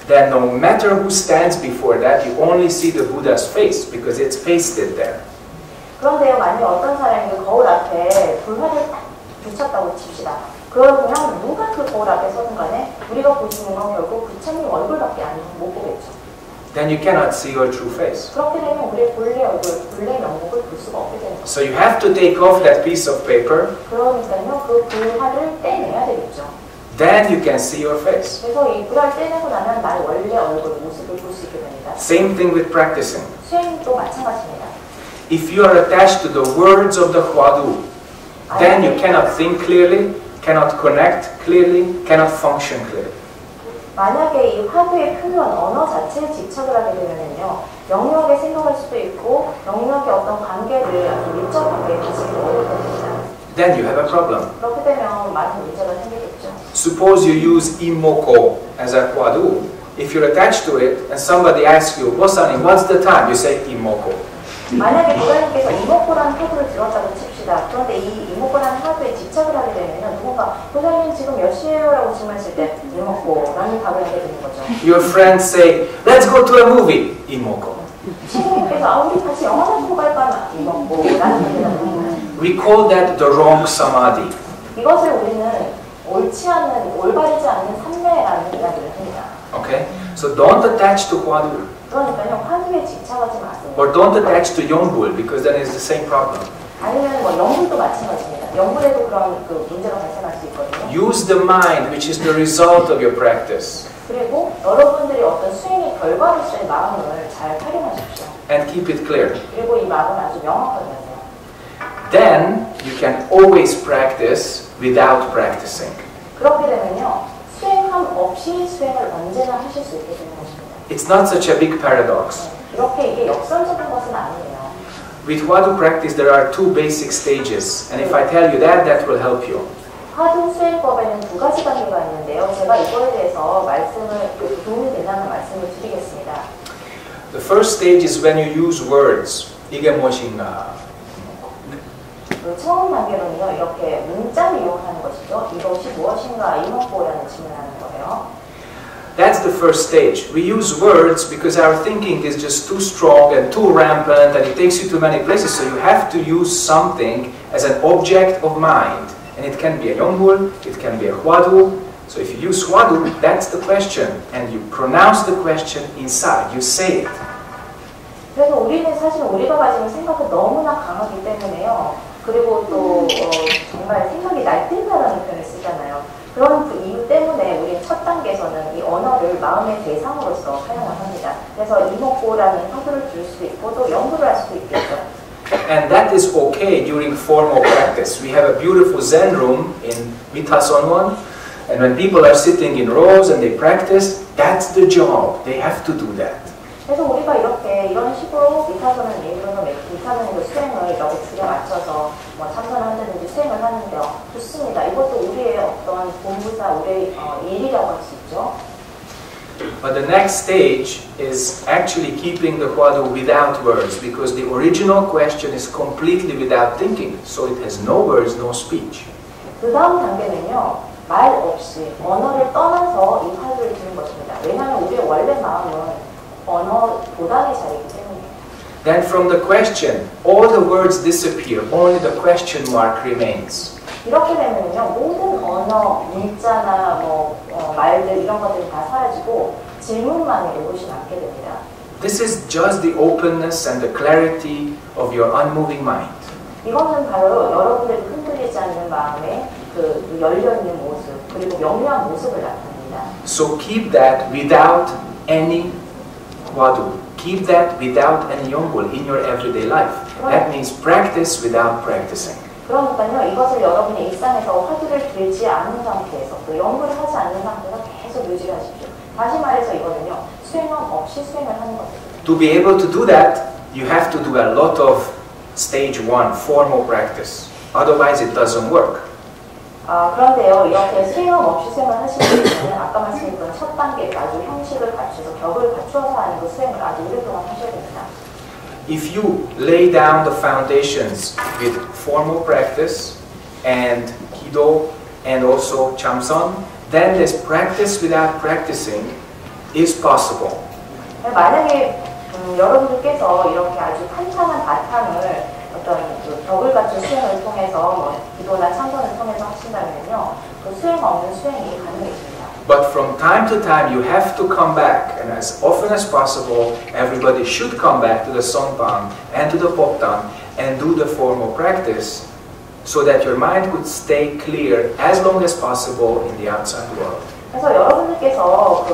then no matter who stands before that, you only see the Buddha's face because it's pasted there. 그런데요, 만약 어떤 사람이 그 거울 앞에 불화를 딱 붙였다고 칩시다. 그러면 누가 그 거울 앞에 서든 간에 우리가 보시는 건 결국 부처님 얼굴밖에 못 보겠죠. Then you cannot see your true face. 그렇게 되면 우리의 본래 얼굴, 본래 면목을 볼 수가 없게 되는 거죠. So you have to take off that piece of paper. 그러니까요, 그 불화를 떼내야 되겠죠. Then you can see your face. 그래서 이 불화를 떼내고 나면 나의 원래 얼굴 모습을 볼 수 있게 됩니다. Same thing with practicing. 수행도 마찬가지입니다. If you are attached to the words of the Hwadu, then you cannot think clearly, cannot connect clearly, cannot function clearly. 만약에 이 화두의 표현, 언어 자체에 집착을 하게 되면요, 명료하게 생각할 수도 있고 명료하게 어떤 관계를 아주 밀접하게 가지기도 어렵게 됩니다. Then you have a problem. 그렇게 되면 많은 문제가 생기겠죠. Suppose you use imoko as a Hwadu. If you're attached to it and somebody asks you, Pusan, what's the time? You say imoko. 만약에 보사님께서 이목고라는 화두를 들었다고 칩시다. 그런데 이 이목고라는 화두에 집착을 하게 되면 누군가 보사님 지금 몇 시에요? 라고 질문했을 때 이목고라는 답을 하게 되는 거죠. Your friends say, let's go to a movie. Imoko. 친구님께서 우리 같이 영화 보고 갈까? 이목고라는 답을 합니다. We call that the wrong samadhi. 이것을 우리는 옳지 않은, 올바르지 않는 삼매라는 이야기를 합니다. Okay? So don't attach to Hwadu. 그러니까요, 화두에 집착하지 마세요. Or don't attach to Yongbul because then it's the same problem. 아니면 뭐 영불도 마찬가지입니다. 영불에도 그런 그 문제가 발생할 수 있거든요. Use the mind, which is the result of your practice. 그리고 여러분들이 어떤 수행의 결과로서의 마음을 잘 활용하십시오. And keep it clear. 그리고 이 마음을 아주 명확하게 하세요. Then you can always practice without practicing. 그렇게 되면요, 수행함 없이 수행을 언제나 하실 수 있게 되는 것입니다. It's not such a big paradox. 이렇게 이게 역설적인 것은 아니에요. With Hwadu practice, there are 2 basic stages, and if I tell you that, that will help you. 화두 수행법에는 2가지 단계가 있는데요. 제가 이거에 대해서 도움이 된다는 말씀을 드리겠습니다. The first stage is when you use words. 이게 무엇인가? 처음 단계는요, 이렇게 문자를 이용하는 것이죠. 이것이 무엇인가 이목고라는 질문하는 거예요. That's the first stage. We use words because our thinking is just too strong and too rampant and it takes you to many places, so you have to use something as an object of mind And it can be a 영불, it can be a 화두. So if you use 화두, that's the question. And you pronounce the question inside. You say it. 그래서 우리는 사실 우리가 가지는 생각이 너무나 강하기 때문에요. 그리고 또 정말 생각이 날뛴다라는 표현을 쓰잖아요. 그런 그 이유 때문에 우리는 첫 단계에서는 이 언어를 마음의 대상으로서 사용을 합니다. 그래서 이목구라는 화두를 줄 수도 있고 또 연구를 할 수도 있겠죠. And that is okay during formal practice. We have a beautiful Zen room in Mitha Soen, and when people are sitting in rows and they practice, that's the job. They have to do that. 그래서 우리가 이렇게 이런 식으로 미타소는 예술로 미타소는 수행을 이렇게 줄에 맞춰서 뭐 참선을 한다든지 수행을 하는데요. 좋습니다. 이것도 우리의 어떤 본부사, 우리의 일이라고 할 수 있죠. But the next stage is actually keeping the Huadu without words, because the original question is completely without thinking, so it has no words, no speech. 그 다음 단계는요, 말 없이 언어를 떠나서 이 화두를 드는 것입니다. 왜냐하면 우리의 원래 마음은 언어 도단의 자리이기 때문에. Then from the question, all the words disappear, only the question mark remains. 이렇게 되면요, 모든 언어, 문자나 말들 이런 것들이 다 사라지고 질문만이 오롯이 남게 됩니다. This is just the openness and the clarity of your unmoving mind. 이것은 바로 여러분들이 흔들리지 않는 마음의 그 열려있는 모습, 그리고 명료한 모습을 나타냅니다. So keep that without any Huadu. Keep that without any Yonggul in your everyday life. That means practice without practicing. 그러니까요, 이것을 여러분의 일상에서 화두를 들지 않은 상태에서 또 연구를 하지 않는 상태에서 계속 유지하십시오. 다시 말해서 이거는요, 수행은 없이 수행을 하는 것입니다. To be able to do that, you have to do a lot of stage 1 formal practice. Otherwise, it doesn't work. 그런데요, 이렇게 수행은 없이 수행을 하시는 분은 아까 말씀드린 첫 단계 아주 형식을 갖춰서 격을 갖추어서 하는 그 수행을 아주 오랫동안 하셔야 됩니다. If you lay down the foundations with formal practice and Kido and also Chamson, then this practice without practicing is possible. 만약에 여러분들께서 이렇게 아주 탄탄한 바탕을 어떤 그 벽을 갖춘 수행을 통해서 기도나 참선을 통해서 하신다면요, 그 수행 없는 수행이 가능해집니다. But from time to time, you have to come back, and as often as possible, everybody should come back to the Songpang and to the Poptan and do the formal practice, so that your mind could stay clear as long as possible in the outside world. 그래서 여러분들께서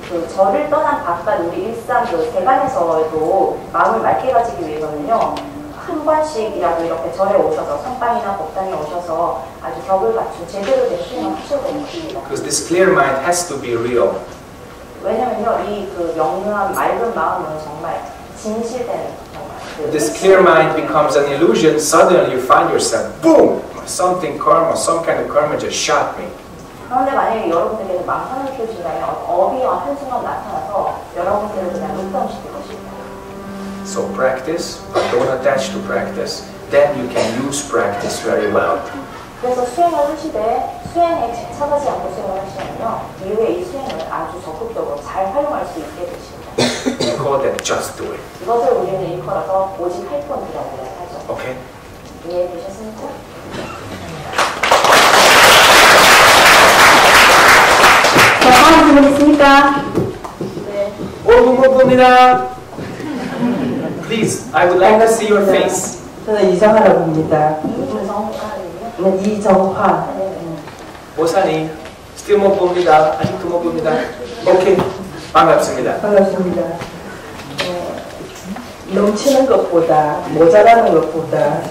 그 절을 떠난 바깥 우리 일상 그 세간에서도 마음을 맑게 가지기 위해서는요, 한 번씩이라도 이렇게 절에 오셔서 선방이나 법당에 오셔서 아주 격을 갖춘 제대로 된 수행을 하셔야 되는 것입니다. Because this clear mind has to be real. 왜냐면요, 이 그 명료한 맑은 마음은 정말 진실된 정말. This clear mind becomes an illusion. Suddenly you find yourself, boom, something karma, some kind of karma just shot me. 그런데 만약에 여러분들께서 망상을 키우신다면 업이 한순간 나타나서 여러분들을 그냥 흑감시킬 것입니다. So practice, but don't attach to practice. Then you can use practice very well. 그래서 수행을 하시되 수행에 집착하지 않고 수행을 하시면요, 이후에 이 수행을 아주 적극적으로 잘 활용할 수 있게 되십니다. We call that just do it. 이것을 우리는 일컬어서 오직 할 뿐이라고 하죠. Okay? 이해되셨습니까? 다음 질문 있습니까? 네. 오구구구입니다. Please, I would like to see your face. 저는 이정화라고 합니다. 이정화. 보사님, still 못 봅니다. 아직도 못 봅니다. 오케이, 반갑습니다. 반갑습니다. 넘치는 것보다 모자라는 것보다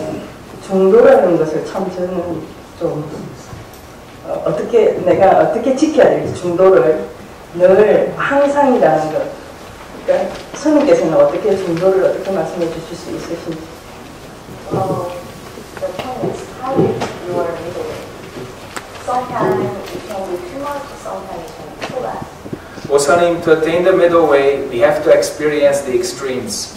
중도라는 것을 참 저는 좀 내가 어떻게 지켜야 될지 중도를 늘 항상이라는 것. 그러니까 스님께서는 어떻게 중도를 어떻게 말씀해 주실 수 있으신지. The point is how you are middle way. Sometimes it can be too much, sometimes it can be too less. 보사님, to attain the middle way, we have to experience the extremes.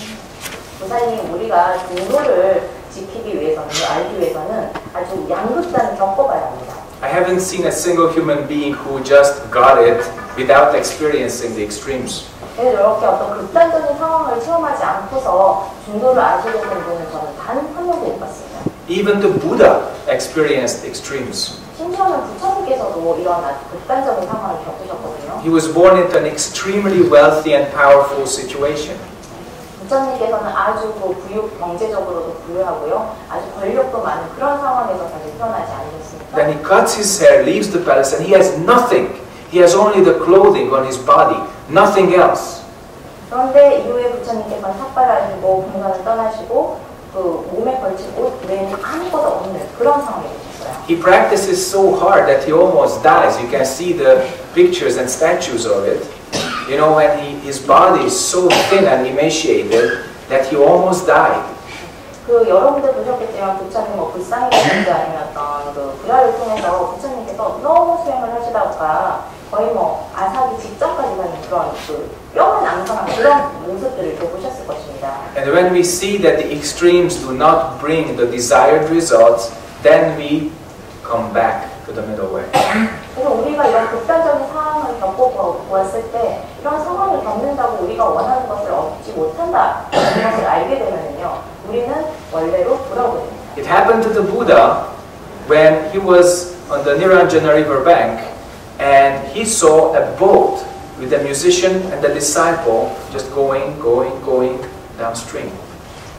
보사님, 우리가 중도를 지키기 위해서는, 알기 위해서는 아주 양극단을 겪어봐야 합니다. I haven't seen a single human being who just got it without experiencing the extremes. 이렇게 어떤 극단적인 상황을 체험하지 않고서 중도를 아시게 된 분은 저는 단 한 명도 못 봤습니다. Even the Buddha experienced extremes. 심지어는 부처님께서도 이런 아주 극단적인 상황을 겪으셨거든요. He was born into an extremely wealthy and powerful situation. 부처님께서는 아주 경제적으로도 부유하고요, 아주 권력도 많은 그런 상황에서 사실 태어나지 않으셨습니까? Then he cuts his hair, leaves the palace, and he has nothing. He has only the clothing on his body, nothing else. 그런데 이후에 부처님께서는 삭발하시고 공간을 떠나시고 그 몸에 걸친 옷 외에는 아무것도 없는 그런 상황이 되셨어요. He practices so hard that he almost dies. You can see the pictures and statues of it. You know, when his body is so thin and emaciated that he almost died. 그 여러분들 보셨겠지만 부처님 불상이라든지 아니면 어떤 그 불화를 통해서 부처님께서 너무 수행을 하시다가 거의 아사기 직전까지 가는 그런 뼈만 앙상한 그런 모습들을 보셨을 것입니다. And when we see that the extremes do not bring the desired results, then we come back to the middle way. 그래서 우리가 이런 극단적인 상황을 겪어보았을 때 이런 상황을 겪는다고 우리가 원하는 것을 얻지 못한다는 것을 알게 되면요, 우리는 원래로 돌아오게 됩니다. It happened to the Buddha when he was on the Niranjana river bank and he saw a boat with a musician and the disciple just going downstream.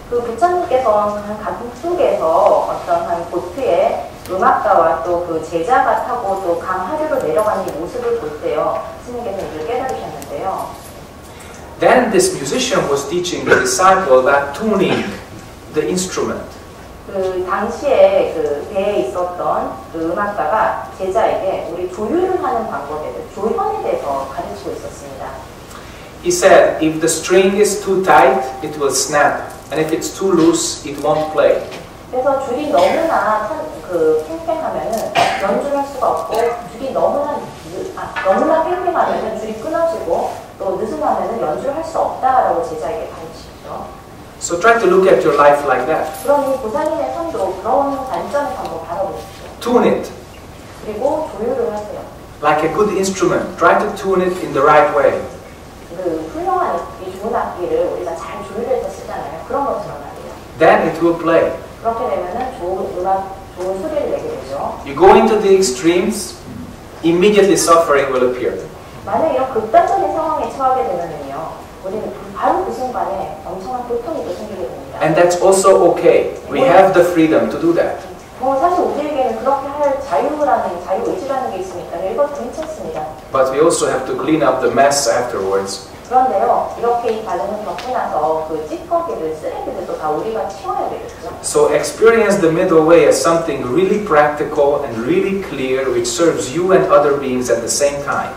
그 부처님께서 강 속에서 어떤 한 보트에 음악가와 또 그 제자가 타고 또 강 하류로 내려가는 이 모습을 볼 때요, 스님께서 이를 깨달으셨는데요. Then this musician was teaching the disciple about tuning the instrument. 그 당시에 그 배에 있었던 그 음악가가 제자에게 우리 조율을 하는 방법에 대해 조현에 대해서 가르치고 있었습니다. He said, if the string is too tight, it will snap, and if it's too loose, it won't play. 그래서 줄이 너무나 팽팽하면은 연주를 할 수가 없고, 줄이 너무나 팽팽하면은 줄이 끊어지고, 또 느슨하면은 연주를 할 수 없다라고 제자에게 가르치죠. So try to look at your life like that. 그러니 보살님의 삶도 그런 관점에서 한번 바라보십시오. Tune it. 그리고 조율을 하세요. Like a good instrument, try to tune it in the right way. 그 훌륭한 이 좋은 악기를 우리가 잘 조율해서 쓰잖아요. 그런 것처럼 말이에요. Then it will play. 그렇게 되면은 좋은 음악, 좋은 소리를 내게 되죠. You go into the extremes, immediately suffering will appear. 만약 이런 극단적인 상황에 처하게 되면은요, 우리는 바로 그 순간에 엄청난 고통이 또 생기게 됩니다. And that's also okay. We have the freedom to do that. 사실 우리에게는 그렇게 할 자유의지라는 게 있으니까 이것도 괜찮습니다. But we also have to clean up the mess afterwards. 그런데요, 이렇게 이 과정을 겪고 나서 그 찌꺼기를, 쓰레기들도 다 우리가 치워야 되겠죠. So experience the middle way as something really practical and really clear which serves you and other beings at the same time.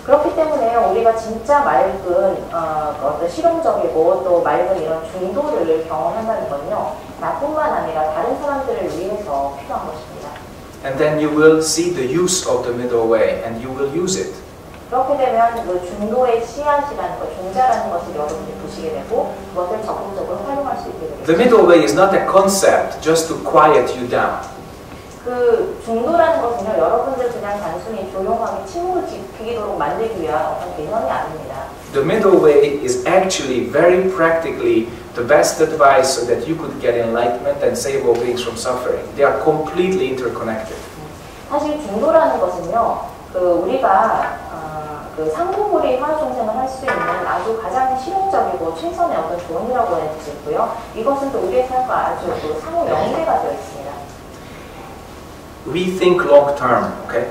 그렇기 때문에 우리가 진짜 맑은 어떤 실용적이고 또 맑은 이런 중도를 경험한다는 건요, 나뿐만 아니라 다른 사람들을 위해서 필요한 것입니다. And then you will see the use of the middle way and you will use it. 그렇게 되면 그 중도의 씨앗이라는 것, 종자라는 것을 여러분들이 보시게 되고 그것을 적극적으로 활용할 수 있게 되겠죠. The middle way is not a concept just to quiet you down. 그 중도라는 것은요, 여러분들 그냥 단순히 조용하게 침묵을 지키도록 만들기 위한 어떤 개념이 아닙니다. The middle way is actually very practically the best advice so that you could get enlightenment and save all beings from suffering. They are completely interconnected. 사실 중도라는 것은요, 우리가 그 상부불이 화종생을 할 수 있는 아주 가장 실용적이고 최선의 어떤 조언이라고 할 수 있고요. 이것은 또 우리의 삶과 아주 상호 연계가 되어 있습니다. We think long term, okay?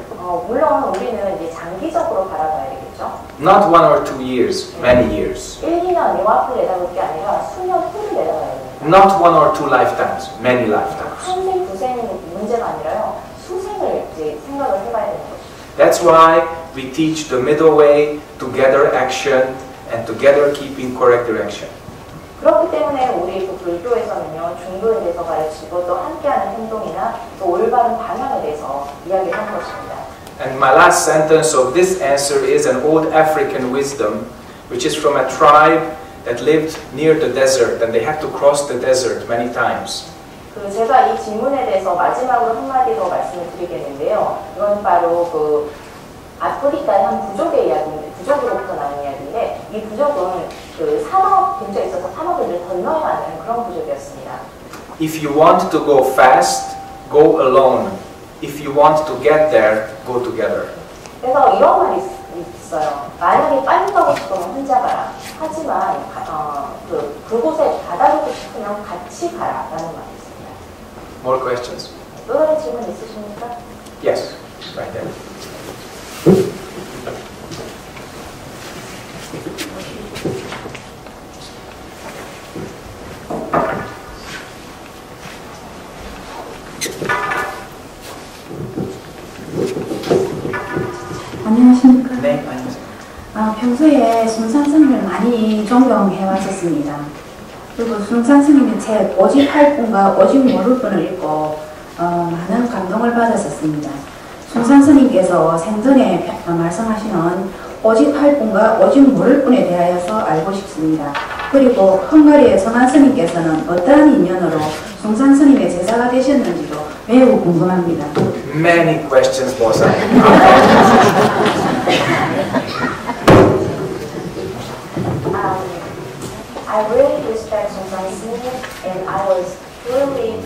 물론 우리는 이제 장기적으로 바라봐야 되겠죠. Not 1 or 2 years, many years. 1, 2년 요 앞을 내다볼 게 아니라 수년 후를 내다봐야 됩니다. Not 1 or 2 lifetimes, many lifetimes. 한생, 두생 문제가 아니라요, 수생을 이제 생각을 해봐야 되는 것입니다. That's why we teach the middle way, together action, and together keeping correct direction. 그렇기 때문에 우리 그 불교에서는요, 중도에 대해서 가르치고 또 함께하는 행동이나 또 올바른 방향에 대해서 이야기를 하는 것입니다. And my last sentence of this answer is an old African wisdom, which is from a tribe that lived near the desert, and they had to cross the desert many times. 제가 이 질문에 대해서 마지막으로 한마디 더 말씀을 드리겠는데요. 이건 바로 그 아프리카의 한 부족의 이야기인데, 부족으로부터 나온 이야기인데, 이 부족은 그 사막 근처에 있어서 사막을 건너야 하는 그런 부족이었습니다. If you want to go fast, go alone. If you want to get there, go together. 그래서 이런 말이 있어요. 만약에 빨리 가고 싶으면 혼자 가라. 하지만 그곳에 다다르고 싶으면 같이 가라라는 말이 있습니다. More questions? 또 다른 질문 있으십니까? Yes, right there. 안녕하십니까? 네, 안녕하세요. 평소에 숭산 스님을 많이 존경해 왔었습니다. 그리고 숭산 스님이 책 오직 할 분과 오직 모를 분을 읽고 많은 감동을 받았었습니다. 숭산 스님께서 생전에 말씀하시는 오직 할 분과 오직 모를 분에 대하여서 알고 싶습니다. 그리고 헝가리의 선한 스님께서는 어떠한 인연으로 숭산 스님의 제자가 되셨는지도 매우 궁금합니다. Many questions, Pusan. I really respect Pusan and I was truly,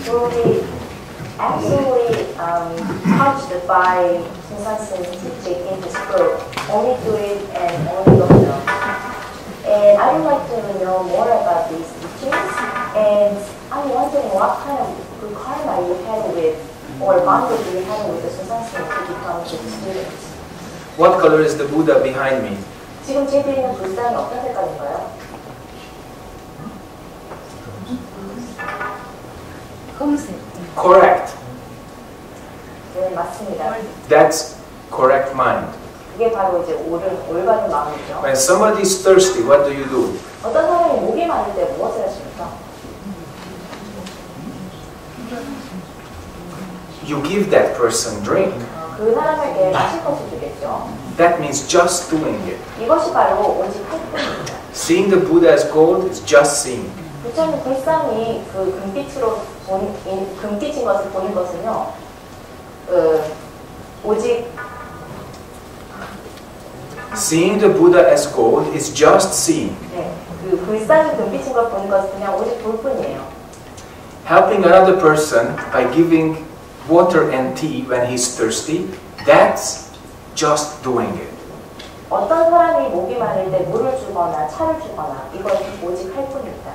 absolutely touched by Pusan's teaching in his book, Only Do It and Only Don't Know. And I would like to know more about these teachings, and I'm wondering what kind of good karma you had with, or bond you had with the Pusan to become his students. What color is the Buddha behind me? 지금 제 뒤에 있는 불상이 어떤 색깔인가요? 검은색. Correct. 네, 맞습니다. That's correct mind. 그게 바로 이제 올바른 마음이죠. When somebody is thirsty, what do you do? 어떤 사람이 목이 마를 때 무엇을 하십니까? You give that person drink. 그 사람에게 마실 것을 주겠죠. That means just doing it. 이것이 바로 오직 할 뿐입니다. Seeing the Buddha as gold is just seeing. 부처님 불상이 그 금빛인 것을 보는 것은요, 오직 Seeing the Buddha as gold is just seeing. 네, 그 불상이 금빛인 걸 보는 것은 그냥 오직 볼 뿐이에요. Helping another person by giving water and tea when he's thirsty, that's just doing it. 어떤 사람이 목이 마를 때 물을 주거나 차를 주거나 이것은 오직 할 뿐입니다.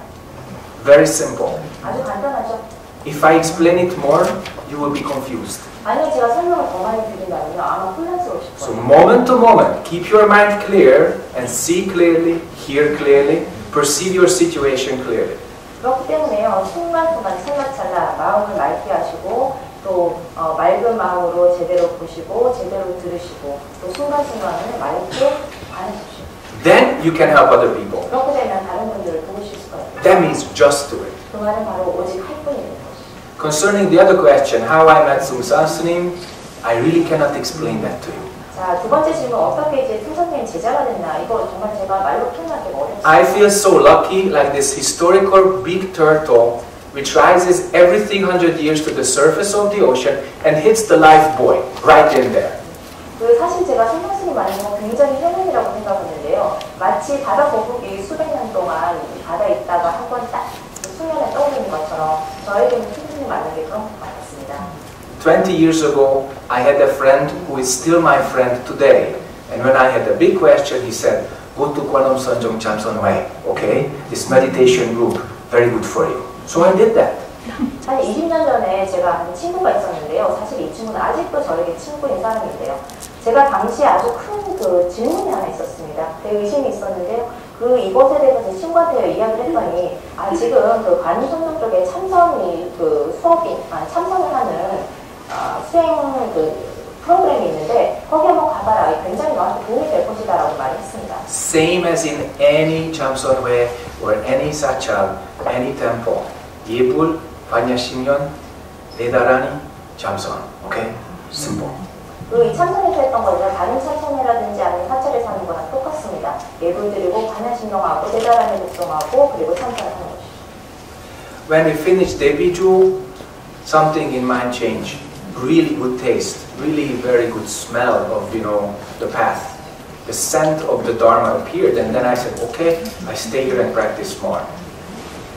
Very simple. 아주 간단하죠? If I explain it more, you will be confused. 만약에 제가 설명을 더 많이 드린다면요, 아마 혼란스러우실 So 거예요. moment to moment, keep your mind clear and see clearly, hear clearly, perceive your situation clearly. 그렇기 때문에요, 순간순간 찰나찰나 마음을 맑게 하시고 또 맑은 마음으로 제대로 보시고 제대로 들으시고 또 순간순간을 맑게 반응하십시오. Then you can help other people. 그렇게 되면 다른 분들을 도우실 수가 있어요. That means just do it. 그 말은 바로 오직 할 뿐이는 것이죠. Concerning the other question, how I met Sumsan Snim, I really cannot explain that to you. 자, 두 번째 질문, 어떻게 이제 승선님 제자가 됐나? 이거 정말 제가 말로 표현하기가 어렵습니다. I feel so lucky, like this historical big turtle which rises every 300 years to the surface of the ocean and hits the life buoy right in there. 그 사실 제가 승선님 말하는 건 굉장히 행운이라고 생각하는데요. 마치 바다 거북이 수백 년 동안 바다에 있다가 한 번 딱 수면에 떠오르는 것처럼 저에게는 승선님 말하는 게 그런 것 같았습니다. 20 years ago, I had a friend who is still my friend today. And when I had a big question, he said, go to Kwanum Sanjong Chamson Way, okay? This meditation group, very good for you. So I did that. 한 20년 전에 제가 한 친구가 있었는데요. 사실 이 친구는 아직도 저에게 친구인 사람인데요. 제가 당시에 아주 큰 그 질문이 하나 있었습니다. 되게 의심이 있었는데요. 그 이것에 대해서 제 친구한테 이야기를 했더니 지금 그 관음성령 쪽에 참선이 그 참선을 하는 수행 그 프로그램이 있는데 거기 한번 가봐라. 굉장히 너한테 도움이 될 것이다라고 말했습니다. Same as in any Chamsonwe or any Sachal, any temple. 예불, 반야심년, 네다라니, 참선. Okay? Simple. 그 이 참선에서 했던 거는 다른 참선회라든지 아니면 사찰에서 하는 거랑 똑같습니다. 예불 드리고 반야심령하고 네다라니 복송하고 그리고 참선을 하는 것이죠. When we finished Debiju, something in mind changed. Really good taste, really very good smell of, the path. The scent of the Dharma appeared, and then I said, okay, I stay here and practice more.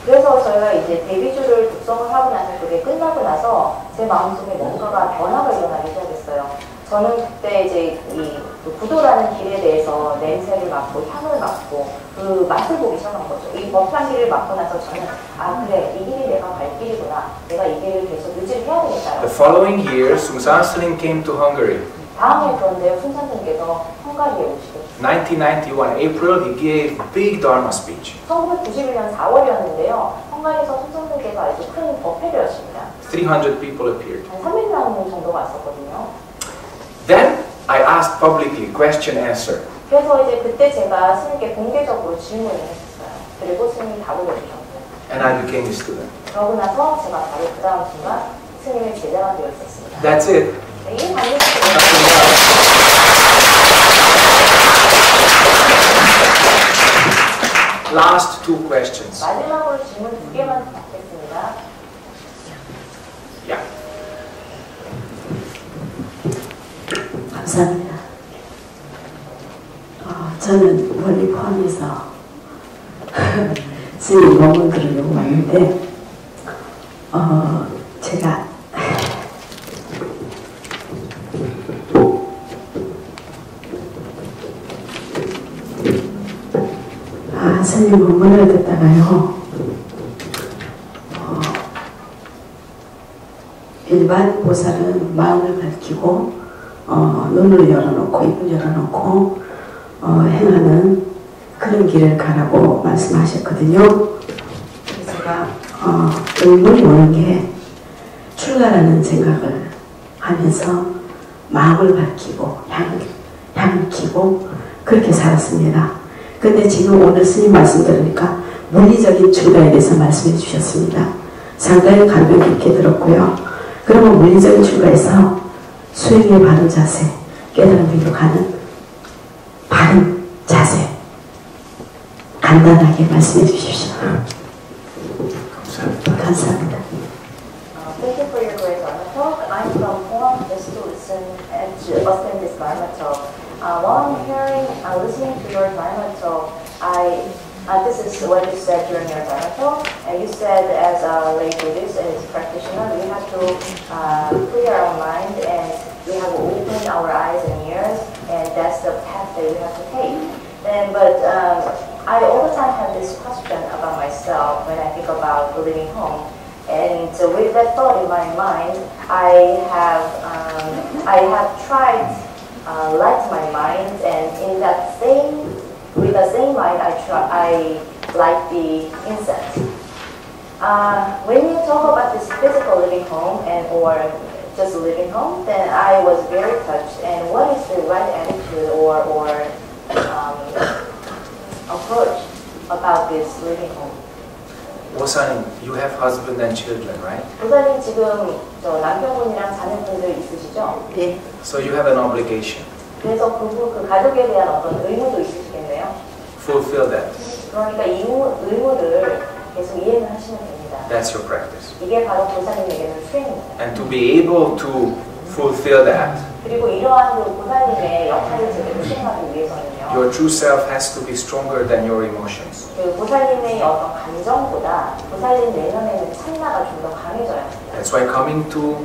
그래서 저희가 이제 데뷔주를 독성을 하고 나서 그게 끝나고 나서 제 마음속에 뭔가가 변화가 일어나기 시작했어요. 저는 그때 이제 이 구도라는 길에 대해서 냄새를 맡고 향을 맡고 그 맛을 보기 시작한 거죠. 이 법한 길을 맡고 나서 저는 아 그래 이 길이 내가 갈 길이구나. 내가 이 길을 계속 유지를 해야 되겠다. The following year, Pusan 스님 came to Hungary. 다음에 그런데요, 순산님께서 헝가리에 오시게. 1991 April, he gave big Dharma speech. 1991년 4월이었는데요. 헝가리에서 순산님께서 아주 큰 법회를 하십니다. 300 people appeared. 한 300명 정도가 왔었거든요. Then I asked publicly, question answer. 그래서 이제 그때 제가 스님께 공개적으로 질문을 했었어요. 그리고 스님이 답을 해주셨어요. And I became a student. 그러고 나서 제가 바로 그 다음 순간 스님의 제자가 되어 있었습니다. That's it. 네, 이게 반드시 Last two questions. 마지막으로 질문 2개만 받겠습니다. Yeah. 감사합니다. 저는 원리 포함해서 스님 법문 들으려고 왔는데 제가 스님 법문을 듣다가요 일반 보살은 마음을 밝히고 눈을 열어놓고 입을 열어놓고 행하는 그런 길을 가라고 말씀하셨거든요. 그래서 제가 의문이 오는 게 출가라는 생각을 하면서 마음을 밝히고 향을 키고 그렇게 살았습니다. 근데 지금 오늘 스님 말씀 들으니까 물리적인 출가에 대해서 말씀해 주셨습니다. 상당히 감명 깊게 들었고요. 그러면 물리적인 출가에서 수행의 바른 자세, 깨달음으로 가는 바른 자세 간단하게 말씀해 주십시오. 감사합니다. Thank you for your great Dharma talk. I'm from Pusan just to listen and to attend this Dharma talk. While I'm listening to your Dharma talk, this is what you said during your Dharma talk. And you said as a lay Buddhist and as a practitioner, we have to clear our mind and we have to open our eyes and ears, and that's the path that we have to take. But I all the time have this question about myself when I think about living home. And so with that thought in my mind, I have tried light my mind, and in that with the same mind, I light the incense. When you talk about this physical living home or just living home, then I was very touched. And what is the right attitude or approach about this living home? Pusan, you have husband and children, right? 부사님 지금 남편분이랑 자녀분들 있으시죠? 네. So you have an obligation. 그래서 그 가족에 대한 어떤 의무도 있으시겠네요. Fulfill that. 그러니까 이 의무를 계속 이해는 하시면 됩니다. That's your practice. 이게 바로 보살님에게는 수행입니다. And to be able to fulfill that, 그리고 이러한 그 보살님의 역할을 제대로 수행하기 위해서는요. your true self has to be stronger than your emotions. 그 보살님의 어떤 감정보다 보살님 내면에는 참나가 좀 더 강해져야 합니다. That's why coming to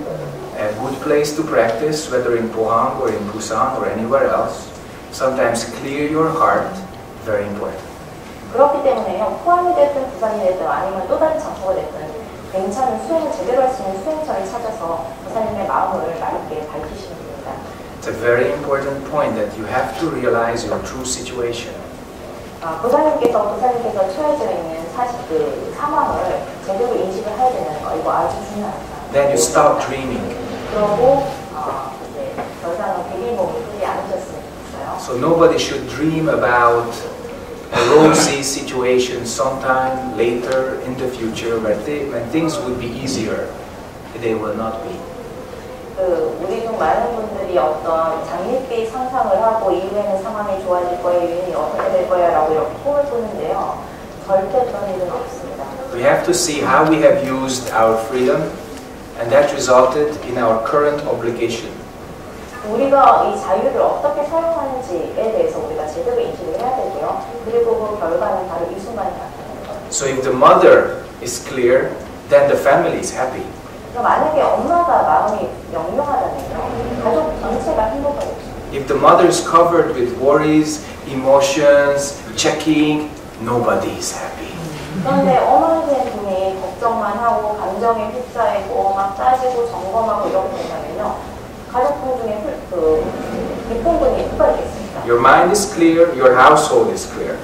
a good place to practice, whether in Pohang or in Pusan or anywhere else, sometimes clear your heart, very important. 그렇기 때문에요. 포항이 됐든 부산이 됐든 아니면 또 다른 장소가 됐든 괜찮은 수행을 제대로 할 수 있는 수행처를 찾아서 보살님의 마음을 맑게 밝히시면 됩니다. It's a very important point that you have to realize your true situation. 보살님께서 처해져 있는 그 상황을 제대로 인식을 해야 된다는 거, 이거 아주 중요합니다. Then you stop dreaming. 그러고 이제 더 이상은 비밀 몸이 크지 않으셨으면 좋겠어요. So nobody should dream about a rosy situation sometime later in the future when things would be easier. They will not be. 우리 중 많은 분들이 어떤 장밋빛 상상을 하고 이후에는 상황이 좋아질 거예요, 이후에는 어떻게 될 거예요 라고 이렇게 꿈을 꾸는데요. 절대 그런 일은 없습니다. We have to see how we have used our freedom, and that resulted in our current obligation. 우리가 이 자유를 어떻게 사용하는지에 대해서 우리가 제대로 인식을 해야 되고요. 그리고 그 결과는 바로 이 순간에 나타나는 거예요. So if the mother is clear, then the family is happy. 만약에 엄마가 마음이 명료하다면요, 가족 전체가 행복하겠죠. If the mother is covered with worries, emotions, checking, nobody is happy. 그런데 어머니의 분이 걱정만 하고 감정에 휩싸이고 막 따지고 점검하고 이렇게 된다면요, 가족분 중에 기쁜 분이 누가 있겠습니까? Your mind is clear, your household is clear.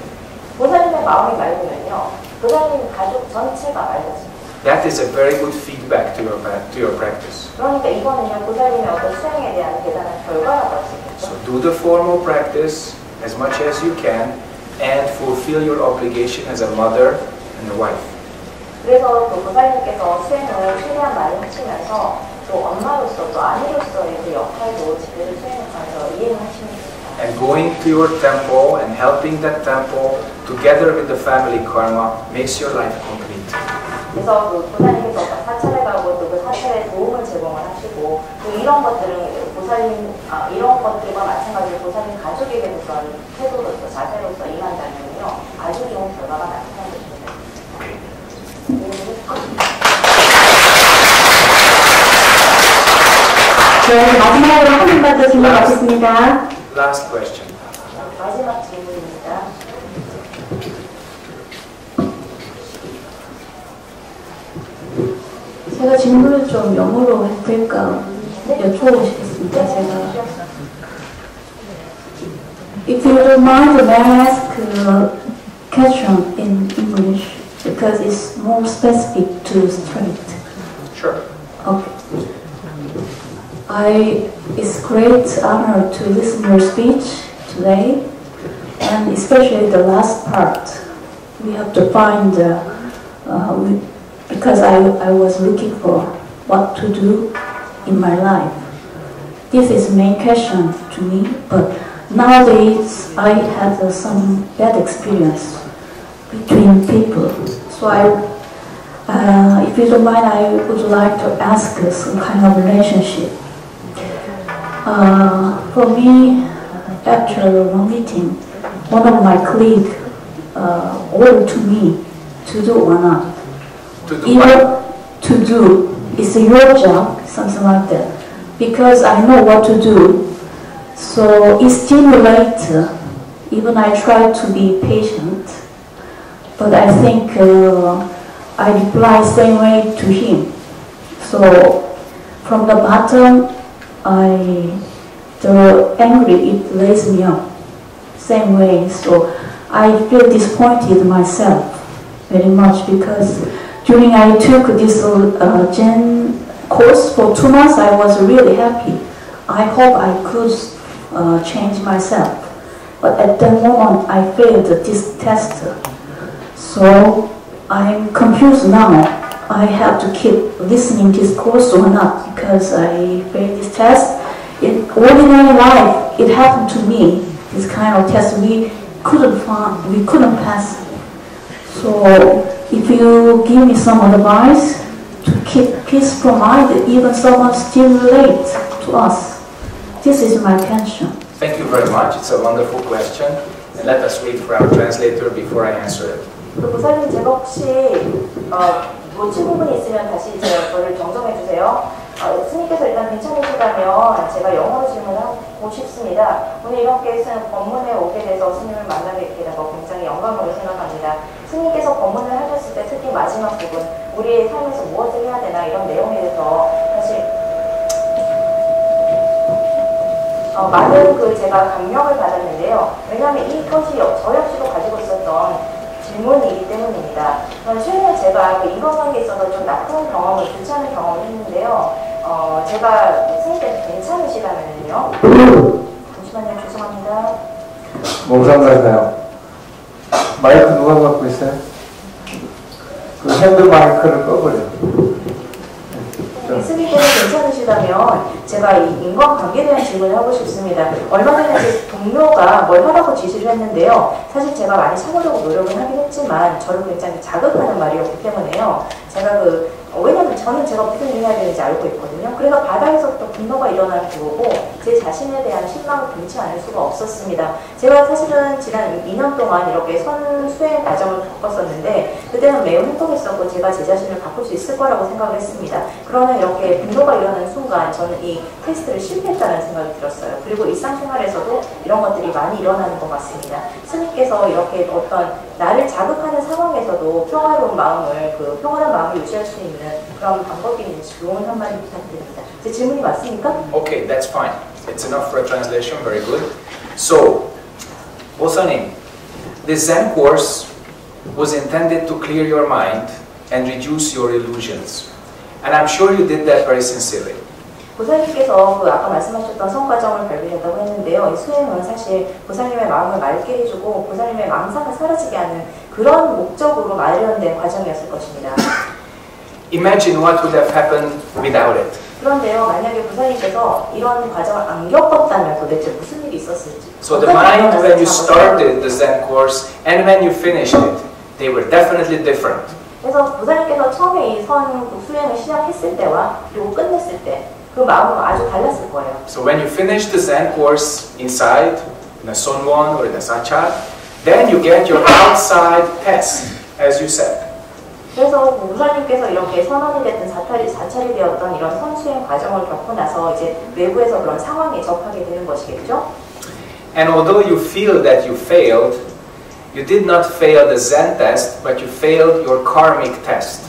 보살님의 마음이 맑으면요, 보살님 가족 전체가 맑아집니다. That is a very good feedback to your practice. 그러니까 이거는요, 보살님의 어떤 수행에 대한 대단한 결과라고 할 수 있겠죠. So do the formal practice as much as you can and fulfill your obligation as a mother and a wife. 그래서 그 보살님께서 수행을 최대한 많이 하시면서 또 엄마로서 또 아내로서의 그 역할도 제대로 수행하면서 이해를 하시면 됩니다. And going to your temple and helping that temple together with the family karma makes your life complete. 그래서 그 보살님께서 사찰에 가고 또 그 사찰에 도움을 제공을 하시고 또 이런 것들은 보살님 이런 것들과 마찬가지로 보살님 가족에게 대한 태도로서 자세로서 임한다면요 아주 좋은 결과가 나타나는 것입니다. 네, 마지막으로 한 분만 더 질문 받겠습니다. Last question. 마지막 질문입니다. 제가 질문을 좀 영어로 해도 될까 여쭤보고 싶습니다. 제가 If you don't mind, may I ask a question in English because it's more specific to straight. Sure. Okay. It's great honor to listen to your speech today, and especially the last part. We have to find because I was looking for what to do in my life. This is the main question to me, but nowadays I had some bad experience between people. So if you don't mind, I would like to ask some kind of relationship. For me, after one meeting, one of my colleagues ordered to me to do or not. Even to do, it's your job, something like that. Because I know what to do, so it stimulates. Even I try to be patient, but I think I reply same way to him. So from the bottom, the angry, it lays me up. Same way, so I feel disappointed myself very much because during I took this Zen course for 2 months, I was really happy. I hope I could change myself. But at that moment, I failed this test. So I'm confused now. I have to keep listening to this course or not because I failed this test. In ordinary life, it happened to me. This kind of test we couldn't pass. So if you give me some advice to keep peaceful mind, even someone stimulate to us. This is my question. Thank you very much. It's a wonderful question. And let us wait for our translator before I answer it. 보살님, 제가 혹시 놓친 부분이 있으면 다시 저를 정정해 주세요. 스님께서 일단 괜찮으시다면 제가 영어로 질문하고 싶습니다. 오늘 이렇게 법문에 오게 돼서 스님을 만나게 된 거 굉장히 영광으로 생각합니다. 스님께서 법문을 하셨을 때 특히 마지막 부분, 우리의 삶에서 무엇을 해야 되나 이런 내용에 대해서 사실 많은 제가 감명을 받았는데요. 왜냐하면 이것이 저 역시도 가지고 있었던 질문이기 때문입니다. 최근에 제가 인간관계에 있어서 좀 나쁜 경험을, 좋지 않은 경험을 했는데요. 제가 스님께서 괜찮으시다면요. 잠시만요, 죄송합니다. 몸 상가인가요? 마이크 누가 갖고 있어요? 그 핸드 마이크를 꺼버려. 스님께서 괜찮으시다면 제가 이 인간관계에 대한 질문을 하고 싶습니다. 얼마 전에 제 동료가 뭘 하라고 지시를 했는데요. 사실 제가 많이 참으려고 노력은 하긴 했지만 저를 굉장히 자극하는 말이었기 때문에요. 제가 왜냐면 저는 제가 무슨 일을 해야 되는지 알고 있거든요. 그래서 바닥에서부터 분노가 일어나는 거고 제 자신에 대한 실망을 금치 않을 수가 없었습니다. 제가 사실은 지난 2년 동안 이렇게 선수행 과정을 겪었었는데 그때는 매우 행복했었고 제가 제 자신을 바꿀 수 있을 거라고 생각을 했습니다. 그러나 이렇게 분노가 일어나는 순간 저는 이 테스트를 실패했다는 생각이 들었어요. 그리고 일상생활에서도 이런 것들이 많이 일어나는 것 같습니다. 스님께서 이렇게 어떤 나를 자극하는 상황에서도 평화로운 마음을, 평온한 마음을 유지할 수 있는 그런 방법이 있는지 조언 한마디 부탁드립니다. 제 질문이 맞습니까? Okay, that's fine. It's enough for a translation. Very good. So, Pusan, the Zen course was intended to clear your mind and reduce your illusions. And I'm sure you did that very sincerely. 보살님께서 아까 말씀하셨던 성과정을 발견했다고 했는데요. 이 수행은 사실 보살님의 마음을 맑게 해주고 보살님의 망상을 사라지게 하는 그런 목적으로 마련된 과정이었을 것입니다. Imagine what would have happened without it. 그런데요, 만약에 보살님께서 이런 과정을 안 겪었다면 도대체 무슨 일이 있었을지. So the mind, when you started the Zen course and when you finished it, they were definitely different. 그래서 보살님께서 처음에 이 수행을 시작했을 때와 그리고 끝냈을 때 그 마음은 아주 달랐을 거예요. So when you finish the Zen course inside, in a Sonwon or in a Sachat, then you get your outside test, as you said. 그래서 보살님께서 이렇게 선언이 됐든 사찰이 되었던 이런 선수행 과정을 겪고 나서 이제 외부에서 그런 상황에 접하게 되는 것이겠죠. And although you feel that you failed, you did not fail the Zen test, but you failed your karmic test.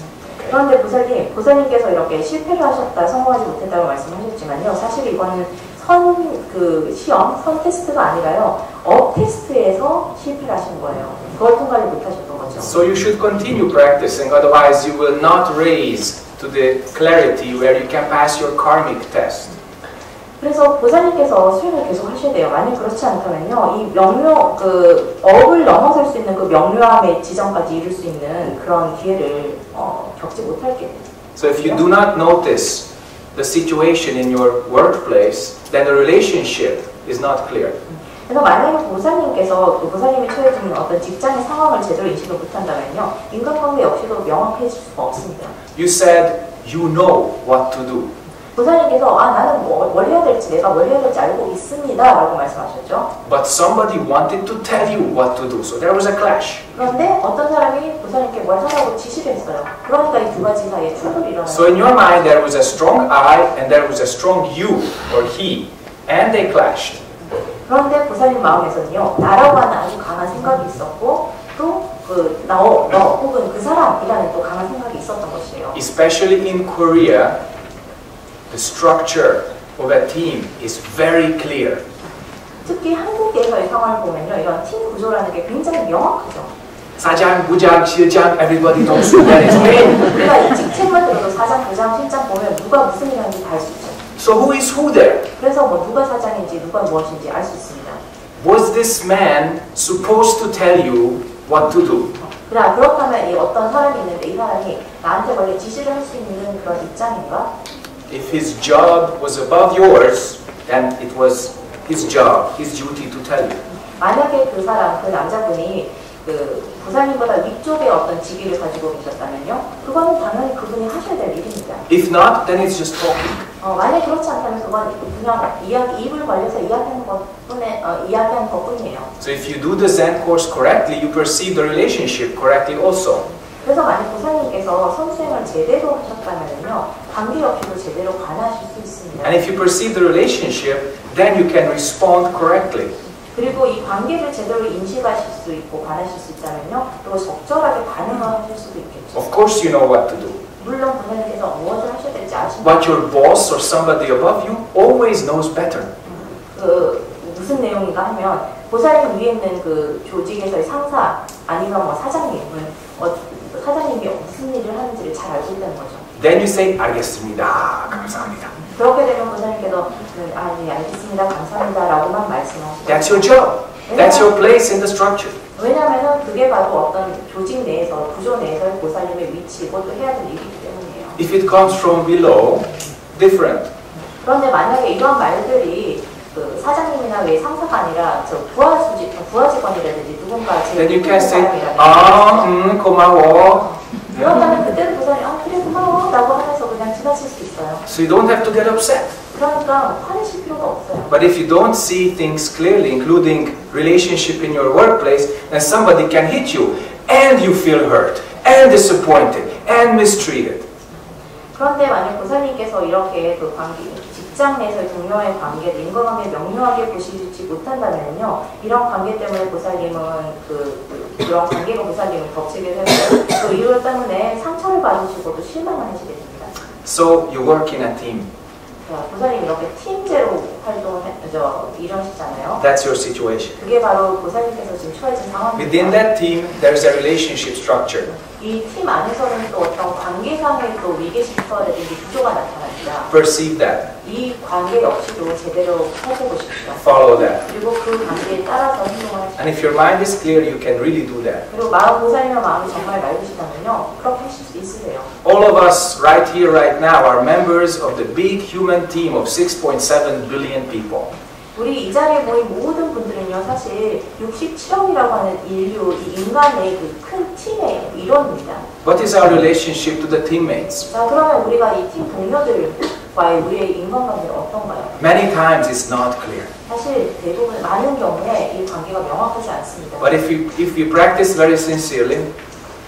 그런데 보살님께서 이렇게 실패를 하셨다, 성공하지 못했다고 말씀하셨지만요. 사실 이거는 시험, 선 테스트가 아니라요. 테스트에서 실패를 하신 거예요. 그걸 통과를 못하셨던 거죠. So you should continue practicing, otherwise you will not raise to the clarity where you can pass your karmic test. 그래서 보살님께서 수행을 계속 하셔야 돼요. 만약 그렇지 않다면요, 이 업을 넘어설 수 있는 그 명료함의 지점까지 이룰 수 있는 그런 기회를 겪지 못하게 돼요. So if you do not notice the situation in your workplace, then the relationship is not clear. 그래서 만약에 보살님이 처해진 어떤 직장의 상황을 제대로 인식을 못한다면요, 인간관계 역시도 명확해질 수가 없습니다. You said you know what to do. 보살님께서 나는 뭘 해야 될지 내가 뭘 해야 될지 알고 있습니다 라고 말씀하셨죠. But somebody wanted to tell you what to do, so there was a clash. 그런데 어떤 사람이 보살님께 뭘 하라고 지시를 했어요. 그러니까 이 두 가지 사이에 충돌이 일어나요. So in your mind there was a strong I and there was a strong you or he, and they clashed. 그런데 보살님 마음에서는요, 나라고 하는 아주 강한 생각이 있었고 또 너 혹은 그 사람이라는 또 강한 생각이 있었던 것이에요. Especially in Korea, the structure of a team is very clear. 특히 한국에서의 상황을 보면요, 이런 팀 구조라는 게 굉장히 명확하죠. 사장, 부장, 실장, everybody knows who that is me. 우리가 이 직책만 들어도 사장, 부장, 실장 보면 누가 무슨 일 하는지 다 알 수 있죠. So who is who there? 그래서 누가 사장인지 누가 무엇인지 알 수 있습니다. Was this man supposed to tell you what to do? 그렇다면 이 어떤 사람이 있는데 이 사람이 나한테 원래 지시를 할 수 있는 그런 입장인가? If his job was above yours, then it was his job, his duty to tell you. 만약에 그 남자분이 부사님보다 위쪽에 어떤 직위를 가지고 계셨다면요, 그거는 당연히 그분이 하셔야 될 일입니다. If not, then it's just talking. 만약 그렇지 않다면 그건 그냥 입을 벌려서 이야기하는 것뿐이에요. So if you do the Zen course correctly, you perceive the relationship correctly also. 그래서 만약 보살님께서 선수행을 제대로 하셨다면요, 관계 역시도 제대로 관하실 수 있습니다. And if you perceive the relationship, then you can respond correctly. 그리고 이 관계를 제대로 인식하실 수 있고 관하실 수 있다면요, 또 적절하게 반응을 하실 수도 있겠죠. Of course you know what to do. 물론 보살님께서 무엇을 하셔야 될지 아십니다. But your boss or somebody above you always knows better. 무슨 내용인가 하면 보살님 위에 있는 그 조직에서의 상사 아니면 사장님이 무슨 일을 하는지를 잘 알고 있다는 거죠. Then you say, 알겠습니다. 감사합니다. 그렇게 되면 보살님께서 네, 알겠습니다. 감사합니다라고만 말씀하시죠. That's your job. That's your place in the structure. 왜냐하면 그게 바로 어떤 조직 내에서, 구조 내에서의 보살님의 위치고 또 해야 될 일이기 때문이에요. If it comes from below, different. 그런데 만약에 이런 말들이 사장님이나 왜 상사가 아니라 부하 직원이라든지 누군가 제 Then you can say, 사람이라든지 고마워. 그렇다면 그때도 보살님 그래 고마워 라고 So you don't have to get upset. 그러니까 화내실 필요가 없어요. But if you don't see things clearly, including relationship in your workplace, then somebody can hit you and you feel hurt and disappointed and mistreated. 그런데 만약 보살님께서 이렇게 그 관계, 직장 내에서의 동료와의 관계를 인과관계 명료하게 보시지 못한다면요, 이런 관계 때문에 보살님은 그런 관계가 보살님을 덮치게 되고 그 이유 때문에 상처를 받으시고도 실망을 하시게 됩니다. So you work in a team. 보살님 이렇게 팀제로 일하시잖아요. That's your situation. 그게 바로 보살님께서 지금 처해진 상황입니다. Within that team, there's a relationship structure. 이 팀 안에서는 또 어떤 관계상의 또 위계질서라든지 구조가 나타납니다. Perceive that. 이 관계 역시도 제대로 살펴보십시오. Follow that. 그리고 그 관계에 따라서 행동을 하십시오. And if your mind is clear, you can really do that. 그리고 마음 보살이면 마음이 정말 맑으시다면요, 그렇게 하실 수 있으세요. All of us right here, right now, are members of the big human team of 6.7 billion people. 우리 이 자리에 모인 모든 분들은요, 사실 67억이라고 하는 인류, 이 인간의 그 큰 팀의 일원입니다. What is our relationship to the teammates? 자, 그러면 우리가 이 팀 동료들과의 우리의 인간관계는 어떤가요? Many times it's not clear. 사실 대부분 많은 경우에 이 관계가 명확하지 않습니다. But if we practice very sincerely,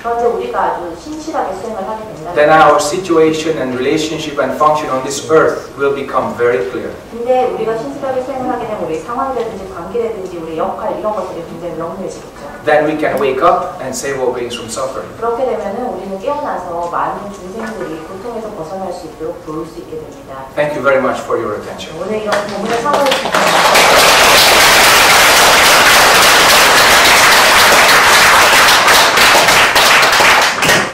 그런데 우리가 아주 신실하게 수행을 하게 된다면 then our situation and relationship and function on this earth will become very clear. 근데 우리가 신실하게 수행을 하게 되면 우리 상황이라든지 관계라든지 우리 역할 이런 것들이 굉장히 명료해지겠죠. Then we can wake up and save our beings from suffering. 그렇게 되면은 우리는 깨어나서 많은 중생들이 고통에서 벗어날 수 있도록 도울 수 있게 됩니다. Thank you very much for your attention. 오늘 이런 부분을 사고해 주셔서